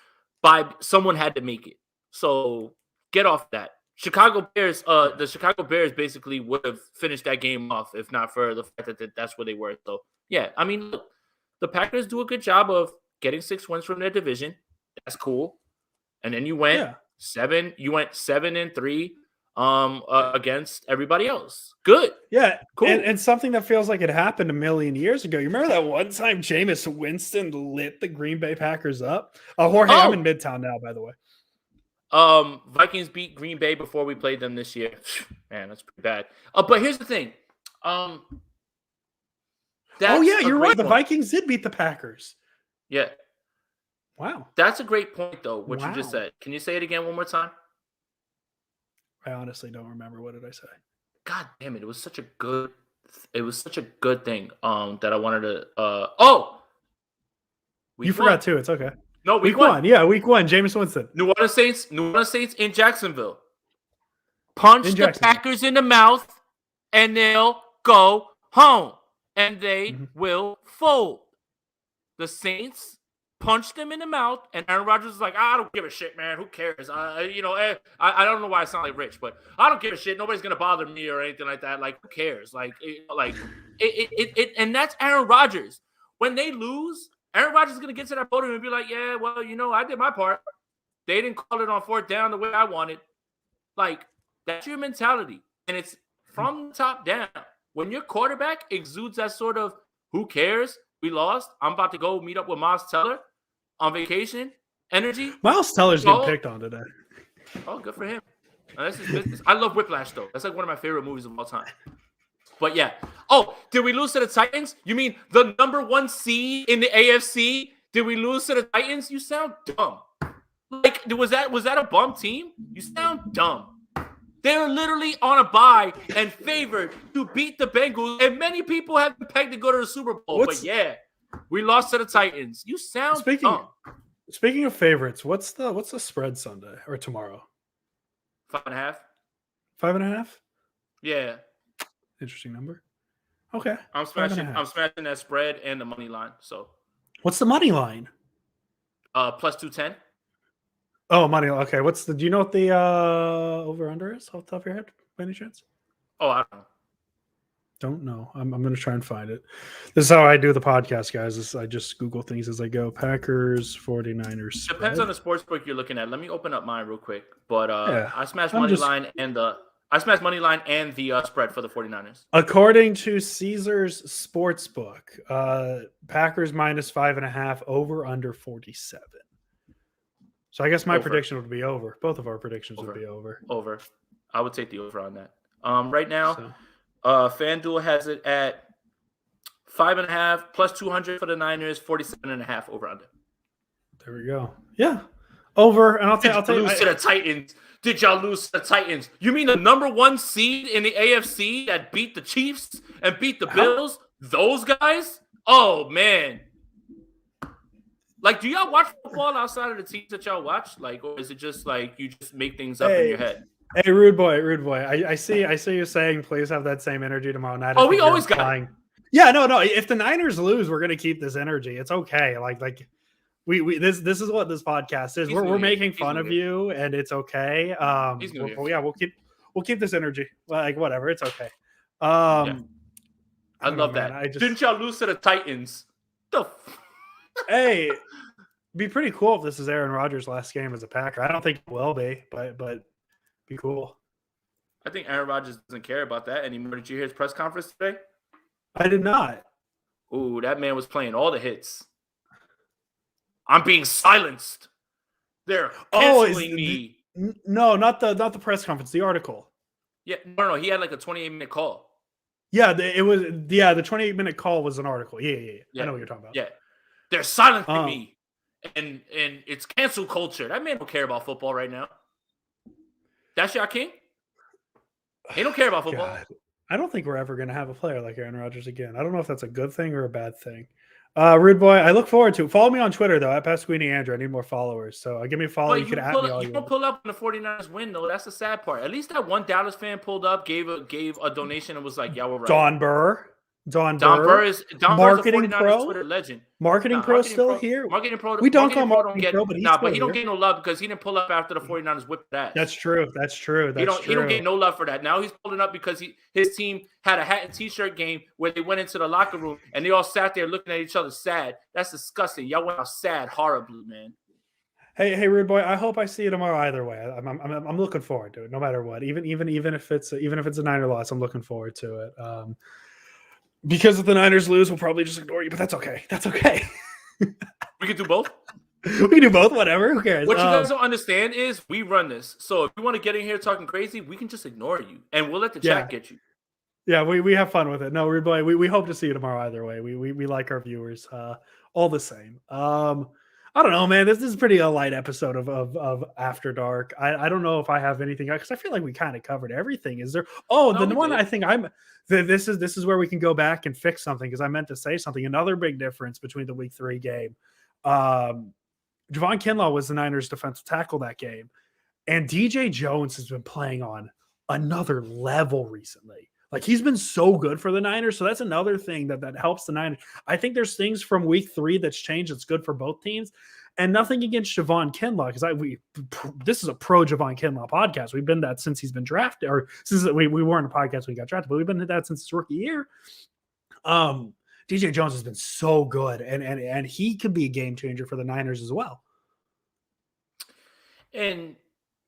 By someone had to make it. So get off that. The Chicago Bears basically would have finished that game off if not for the fact that that's where they were. So yeah, I mean, look, the Packers do a good job of getting 6 wins from their division. That's cool. And then you went yeah. 7-3 against everybody else. Good. Yeah. Cool. And something that feels like it happened a million years ago. You remember that one time Jameis Winston lit the Green Bay Packers up? Jorge, I'm in Midtown now, by the way. Vikings beat Green Bay before we played them this year. Man, that's pretty bad. But here's the thing. Oh yeah, you're right. The Vikings did beat the Packers. Yeah. Wow. That's a great point, though, what you just said. Can you say it again one more time? I honestly don't remember. What did I say? God damn it. It was such a good thing that I wanted to you forgot too. It's okay. No, week one. Yeah, week 1. Jameis Winston. New Orleans Saints in Jacksonville. Punch the Packers in the mouth and they'll go home. And they will fold. The Saints punched them in the mouth, and Aaron Rodgers is like, I don't give a shit, man. Who cares? I don't know why I sound like Rich, but I don't give a shit. Nobody's gonna bother me or anything like that. Like, who cares? And that's Aaron Rodgers. When they lose, Aaron Rodgers is gonna get to that podium and be like, yeah, well, I did my part. They didn't call it on 4th down the way I wanted. Like, that's your mentality, and it's from the top down. When your quarterback exudes that sort of, who cares? We lost. I'm about to go meet up with Miles Teller on vacation. Energy. Miles Teller's getting picked on today. Oh, good for him. That's his business. I love Whiplash, though. That's like one of my favorite movies of all time. But yeah. Oh, did we lose to the Titans? You mean the number 1 seed in the AFC? Did we lose to the Titans? You sound dumb. Like, was that a bum team? You sound dumb. They're literally on a bye and favored to beat the Bengals, and many people have been pegged to go to the Super Bowl. But yeah, we lost to the Titans. You sound dumb. Speaking of favorites, what's the spread Sunday or tomorrow? 5.5. 5.5? Yeah. Interesting number. Okay. I'm smashing that spread and the money line. So what's the money line? Plus 210. Oh, money. Okay. Do you know what the over under is off the top of your head by any chance? Oh, I don't know. Don't know. I'm going to try and find it. This is how I do the podcast, guys. I just Google things as I go. Packers, 49ers. Spread. Depends on the sports book you're looking at. Let me open up mine real quick. But I smashed money line and the spread for the 49ers. According to Caesars Sportsbook, Packers minus 5.5, over under 47. So I guess my prediction would be over. Both of our predictions would be over. Over. I would take the over on that. Right now, FanDuel has it at 5.5 plus 200 for the Niners, 47.5 over under. There we go. Yeah. Over. And I'll tell you. To the Titans. Did y'all lose to the Titans? You mean the number 1 seed in the AFC that beat the Chiefs and beat the Bills? Those guys? Oh, man. Like, do y'all watch football outside of the teams that y'all watch? Like, or is it just like you just make things up in your head? Hey, rude boy. I see you saying please have that same energy tomorrow night. Oh, we always got it. Yeah, no. If the Niners lose, we're gonna keep this energy. It's okay. Like this is what this podcast is. We're making fun of you, and it's okay. We'll keep this energy. Like whatever, it's okay. I love that. Didn't y'all lose to the Titans? Hey, be pretty cool if this is Aaron Rodgers' last game as a Packer. I don't think it will be, but be cool. I think Aaron Rodgers doesn't care about that anymore. Did you hear his press conference today? I did not. Ooh, that man was playing all the hits. I'm being silenced. They're canceling me. No, not the press conference. The article. Yeah, no. He had like a 28-minute call. Yeah, the 28-minute call was an article. Yeah. I know what you're talking about. Yeah, they're silencing me, and it's cancel culture. That man don't care about football right now. That's your king. He don't care about football. God. I don't think we're ever going to have a player like Aaron Rodgers again. I don't know if that's a good thing or a bad thing. Rude boy, I look forward to it. Follow me on Twitter, though, at Pasquini Andrew. I need more followers. So give me a follow. You can at me all you want. Pull up when the 49ers win, though. That's the sad part. At least that one Dallas fan pulled up, gave a donation, and was like, y'all were right. Don Burr is marketing pro. Twitter legend. Marketing pro still here. Marketing pro. We don't call marketing pro, but he's but he don't get no love because he didn't pull up after the 49ers whipped that ass. That's true. He don't get no love for that. Now he's pulling up because his team had a hat and t-shirt game where they went into the locker room and they all sat there looking at each other sad. That's disgusting. Y'all went out sad horribly, man. Hey, rude boy. I hope I see you tomorrow. Either way, I'm looking forward to it. No matter what, even if it's a Niner loss, I'm looking forward to it. Because if the Niners lose, we'll probably just ignore you, but that's okay. We can do both. We can do both, whatever. Who cares? What you guys don't understand is we run this. So if you want to get in here talking crazy, we can just ignore you, and we'll let the chat get you. Yeah, we have fun with it. No, rude boy, we hope to see you tomorrow either way. We like our viewers all the same. I don't know, man. This is pretty a light episode of After Dark. I don't know if I have anything because I feel like we kind of covered everything. Is there? Oh, no, the one did. I think this is where we can go back and fix something because I meant to say something. Another big difference between the Week 3 game. Javon Kinlaw was the Niners' defensive tackle that game, and DJ Jones has been playing on another level recently. Like he's been so good for the Niners. So that's another thing that helps the Niners. I think there's things from Week 3 that's changed. That's good for both teams. And nothing against Javon Kinlaw because this is a pro Javon Kinlaw podcast. We've been that since he's been drafted, or since we weren't a podcast when he got drafted, but we've been that since his rookie year. DJ Jones has been so good, and he could be a game changer for the Niners as well. And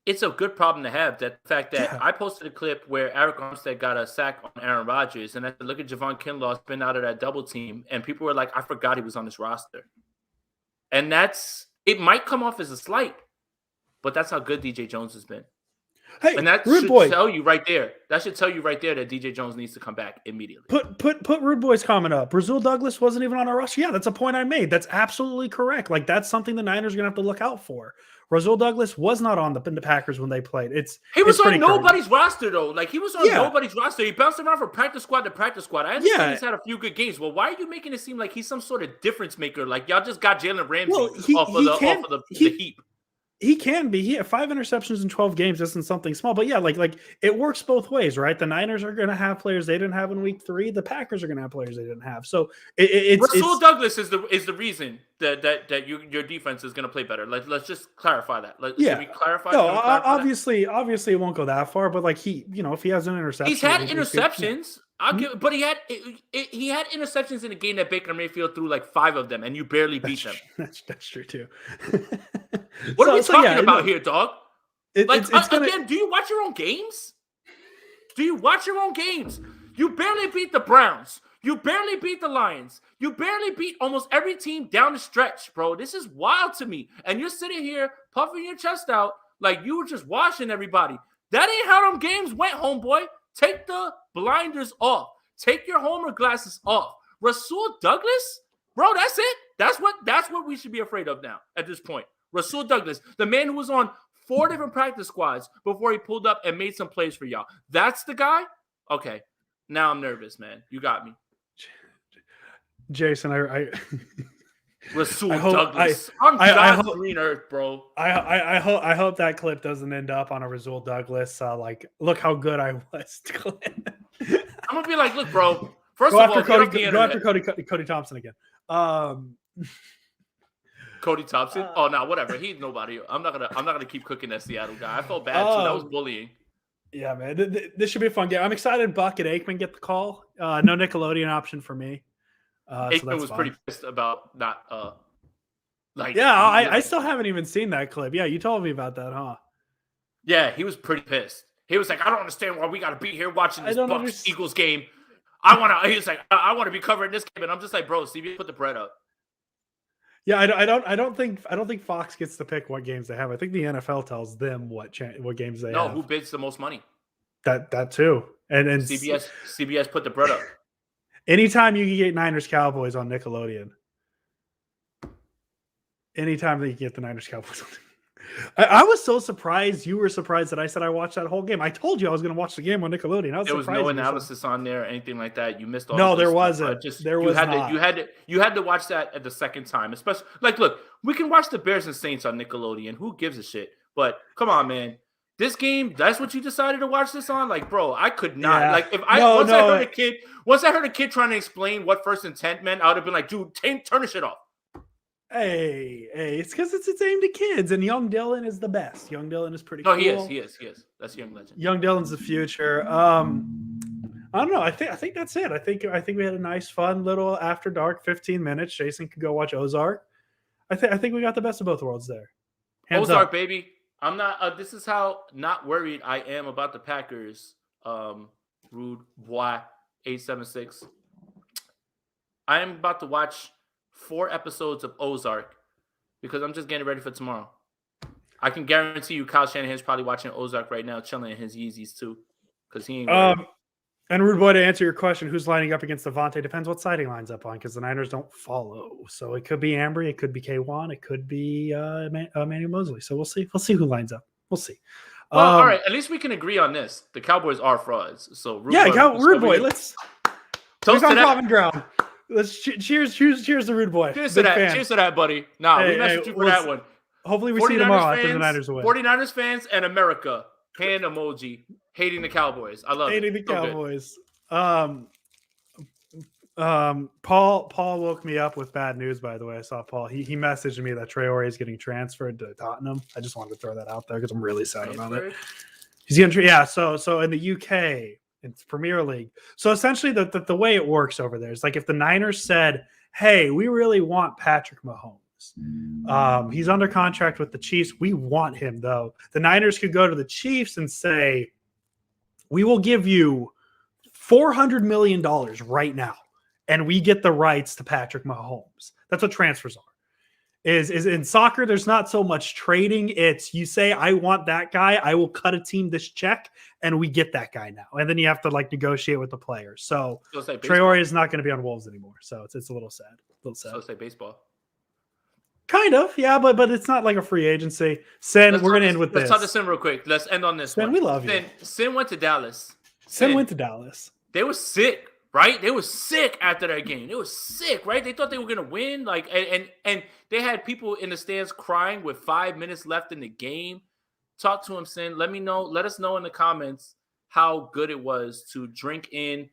it's a good problem to have. That the fact that I posted a clip where Eric Armstead got a sack on Aaron Rodgers, and I said, look at Javon Kinlaw spin out of that double team, and people were like, I forgot he was on this roster. And it might come off as a slight, but that's how good DJ Jones has been. Hey, and that should tell you right there. That should tell you right there that DJ Jones needs to come back immediately. Put Rude Boy's comment up. Rasul Douglas wasn't even on our roster. Yeah, that's a point I made. That's absolutely correct. Like that's something the Niners are gonna have to look out for. Rasul Douglas was not on the Packers when they played. He was on nobody's roster though. Like he was on nobody's roster. He bounced around from practice squad to practice squad. I understand he's had a few good games. Well, why are you making it seem like he's some sort of difference maker? Like y'all just got Jalen Ramsey off of the heap. He can be. He had 5 interceptions in 12 games isn't something small, but yeah, like it works both ways, right? The Niners are going to have players they didn't have in Week 3. The Packers are going to have players they didn't have. So Rasul Douglas is the reason that your defense is going to play better. Let's just clarify that. Should we clarify? No, obviously, it won't go that far, but like if he has an interception, he's had interceptions. But he had interceptions in a game that Baker Mayfield threw like 5 of them, and you barely beat them. That's true too. What are we talking about here, dog? Again, do you watch your own games? You barely beat the Browns. You barely beat the Lions. You barely beat almost every team down the stretch, bro. This is wild to me. And you're sitting here puffing your chest out like you were just washing everybody. That ain't how them games went, homeboy. Take the blinders off. Take your Homer glasses off. Rasul Douglas? Bro, that's it. That's what we should be afraid of now at this point. Rasul Douglas, the man who was on 4 different practice squads before he pulled up and made some plays for y'all. That's the guy? Okay. Now I'm nervous, man. You got me. Jason, Rasul I hope Douglas. On I God's hope green earth, bro. I hope that clip doesn't end up on a Rasul Douglas. Like, look how good I was. I'm gonna be like, look, bro. First Go of after all, get off the Cody. Go internet. after Cody Thompson again. Cody Thompson. Oh no, whatever. He's nobody. I'm not gonna keep cooking that Seattle guy. I felt bad too. That was bullying. Yeah, man. This should be a fun game. I'm excited Buck and Aikman get the call. No Nickelodeon option for me. Aikman was pretty pissed about not I still haven't even seen that clip. Yeah, you told me about that, huh? Yeah, he was pretty pissed. He was like, I don't understand why we got to be here watching this Bucks Eagles game. He's like, I want to be covering this game, and I'm just like, bro, CBS put the bread up. Yeah, I don't think Fox gets to pick what games they have. I think the NFL tells them what games they have. No, who bids the most money? That too, and CBS put the bread up. Anytime you can get Niners Cowboys on Nickelodeon, anytime that you get the Niners Cowboys on. I was so surprised. You were surprised that I said I watched that whole game. I told you I was going to watch the game on Nickelodeon. There was no analysis on there or anything like that. You missed all. No, there wasn't. You had to watch that at the second time. Especially look, we can watch the Bears and Saints on Nickelodeon. Who gives a shit? But come on, man. This game, that's what you decided to watch this on? Like, bro, I could not. Yeah. Like, if I once I heard a kid trying to explain what first intent meant, I would have been like, dude, turn the shit off. Hey, it's because it's aimed at kids, and Young Dylan is the best. Young Dylan is pretty cool. No, he is. That's Young Legend. Young Dylan's the future. I don't know. I think that's it. I think we had a nice, fun little after dark 15 minutes. Jason could go watch Ozark. I think we got the best of both worlds there. Hands Ozark, up. Baby. I'm not. This is how not worried I am about the Packers. Rude Bois 876. I am about to watch 4 episodes of Ozark because I'm just getting ready for tomorrow. I can guarantee you Kyle Shanahan's probably watching Ozark right now, chilling in his Yeezys too, because he ain't. And Rude Boy, to answer your question, who's lining up against Devontae? Depends what side he lines up on, because the Niners don't follow. So it could be Ambry, it could be K1, it could be Emmanuel Mosley. So we'll see. We'll see who lines up. We'll see. Well, all right. At least we can agree on this. The Cowboys are frauds. So Rude Boy. Let's toast to that common ground. Let's cheers the Rude Boy. Cheers to that. Fan. Cheers to that, buddy. Nah, we messed you for that one. Hopefully we see you tomorrow after the Niners win. 49ers fans and America. Hand emoji. Hating the Cowboys. I love hating the Cowboys. Paul woke me up with bad news, by the way. I saw Paul. He messaged me that Traore is getting transferred to Tottenham. I just wanted to throw that out there because I'm really sad about it. He's getting so in the UK, it's Premier League. So essentially the way it works over there is like if the Niners said, hey, we really want Patrick Mahomes. He's under contract with the Chiefs. We want him, though. The Niners could go to the Chiefs and say, we will give you $400 million right now, and we get the rights to Patrick Mahomes. That's what transfers are. Is in soccer, there's not so much trading. It's you say, I want that guy. I will cut a team this check, and we get that guy now. And then you have to negotiate with the players. So Traore is not going to be on Wolves anymore. So it's a little sad. So say baseball. Kind of, yeah, but it's not like a free agency. Sin, we're going to end with this. Let's talk to Sin real quick. Let's end on this Sin, one. we love you. Sin went to Dallas. Sin went to Dallas. They were sick, right? They were sick after that game. They were sick, right? They thought they were going to win. And they had people in the stands crying with 5 minutes left in the game. Talk to him, Sin. Let us know in the comments how good it was to drink in,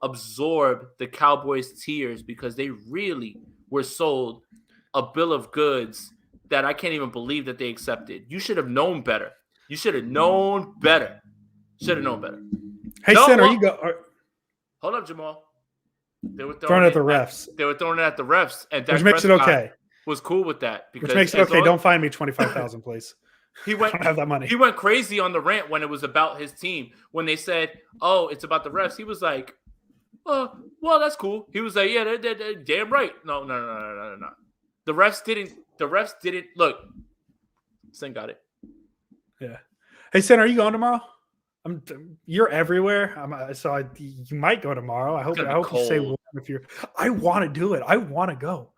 absorb the Cowboys' tears, because they really were sold a bill of goods that I can't even believe that they accepted. You should have known better. Should have known better. Hey, Sin, are you Hold up, Jamal. They were throwing it at the refs. They were throwing it at the refs, and which makes it okay. Was cool with that because which makes it okay. Don't find me $25,000, please. I don't have that money. He went crazy on the rant when it was about his team. When they said, "Oh, it's about the refs," he was like, "Oh, well, that's cool." He was like, "Yeah, they're damn right." No. The refs didn't look. Sin got it. Yeah. Hey, Sin, are you going tomorrow? You're everywhere. You might go tomorrow. I hope you say warm if you're. I want to do it. I want to go.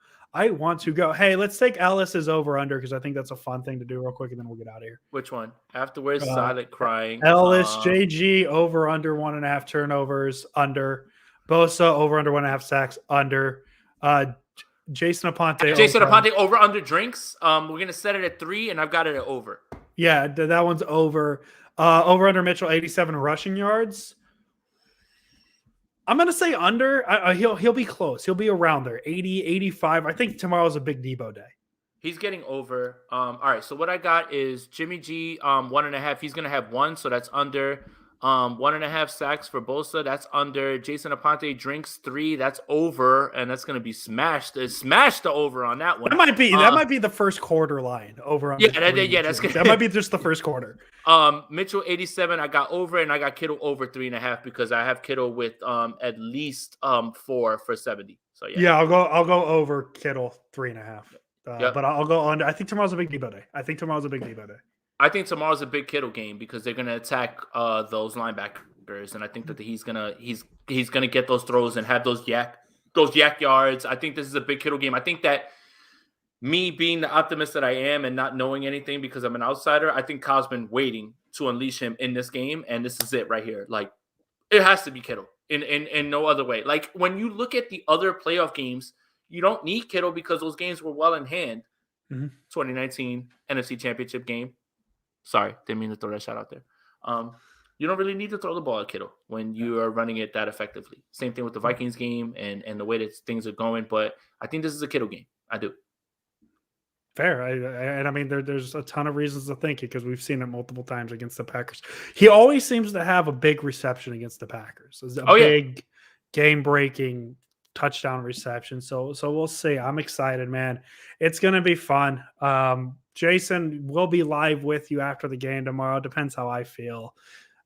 Hey, let's take Ellis's over under because I think that's a fun thing to do real quick, and then we'll get out of here. Which one? Afterwards, silent crying. Ellis, JG over under 1.5 turnovers under. Bosa over under 1.5 sacks under. Jason Aponte. Jason Aponte over under drinks. We're gonna set it at 3, and I've got it at over. Yeah, that one's over. Over under Mitchell 87 rushing yards. I'm gonna say under. He'll be close. He'll be around there, 80, 85. I think tomorrow's a big Debo day. He's getting over. All right. So what I got is Jimmy G 1.5. He's gonna have 1, so that's under. 1.5 sacks for Bosa. That's under. Jason Aponte drinks 3. That's over, and that's gonna be smashed. Smashed the over on that one. That might be the first quarter line over. On That's that might be just the first quarter. Mitchell 87. I got over, and I got Kittle over 3.5 because I have Kittle with at least 4 for 70. So yeah. Yeah, I'll go over Kittle 3.5. But I'll go under. I think tomorrow's a big Debo day. I think tomorrow's a big Kittle game because they're gonna attack those linebackers, and I think that he's gonna get those throws and have those yak yards. I think this is a big Kittle game. I think that me being the optimist that I am and not knowing anything because I'm an outsider, I think Kyle's been waiting to unleash him in this game, and this is it right here. Like it has to be Kittle in no other way. Like when you look at the other playoff games, you don't need Kittle because those games were well in hand. 2019 NFC Championship game. Sorry, didn't mean to throw that shot out there. You don't really need to throw the ball at Kittle when you are running it that effectively. Same thing with the Vikings game and the way that things are going. But I think this is a Kittle game. I do. Fair. I mean, there's a ton of reasons to think it because we've seen it multiple times against the Packers. He always seems to have a big reception against the Packers. It's a big game-breaking touchdown reception. So we'll see. I'm excited, man. It's going to be fun. Jason, we'll be live with you after the game tomorrow. Depends how I feel.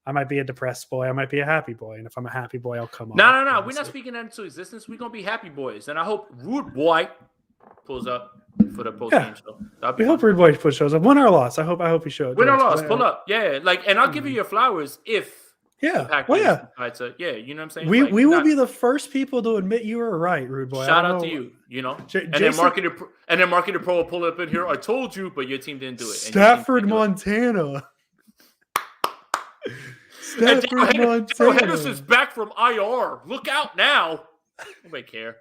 I might be a depressed boy. I might be a happy boy. And if I'm a happy boy, I'll come on. No. We're not speaking that into existence. We're going to be happy boys. And I hope Rude Boy pulls up for the post-game show. We hope Rude Boy shows up. Win or loss. I hope he shows up. Win or loss. Pull up. Yeah. And I'll give you your flowers if Yeah. Well, yeah. You know what I'm saying? We will be the first people to admit you were right, Rude Boy. Shout out to you. You know, and then Marketing Pro will pull up in here. I told you, but your team didn't do it. Stafford, Montana. Stafford, Montana. Henderson's back from IR. Look out now. Nobody care.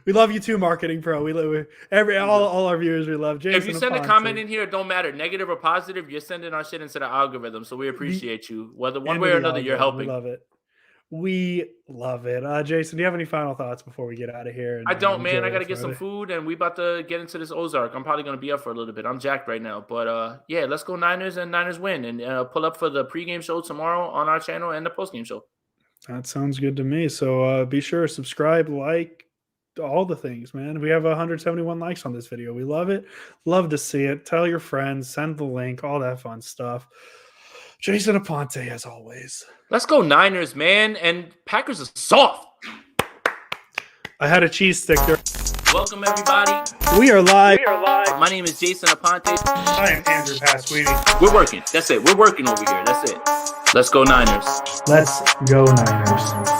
We love you too, Marketing Pro. We love all our viewers. We love Jason. If you send a comment in here, it don't matter, negative or positive. You're sending our shit into the algorithm, so we appreciate you. Whether one way or another, you're helping. We love it. Jason, do you have any final thoughts before we get out of here? I don't, man. I got to get some food, and we about to get into this Ozark. I'm probably going to be up for a little bit. I'm jacked right now. But, yeah, let's go Niners, and Niners win. And pull up for the pregame show tomorrow on our channel and the postgame show. That sounds good to me. So be sure to subscribe, like, all the things, man. We have 171 likes on this video. We love it. Love to see it. Tell your friends. Send the link. All that fun stuff. Jason Aponte, as always. Let's go Niners, man. And Packers are soft. I had a cheese sticker. Welcome, everybody. We are live. My name is Jason Aponte. I am Andrew Pasquini. We're working. That's it. We're working over here. That's it. Let's go Niners. Let's go Niners.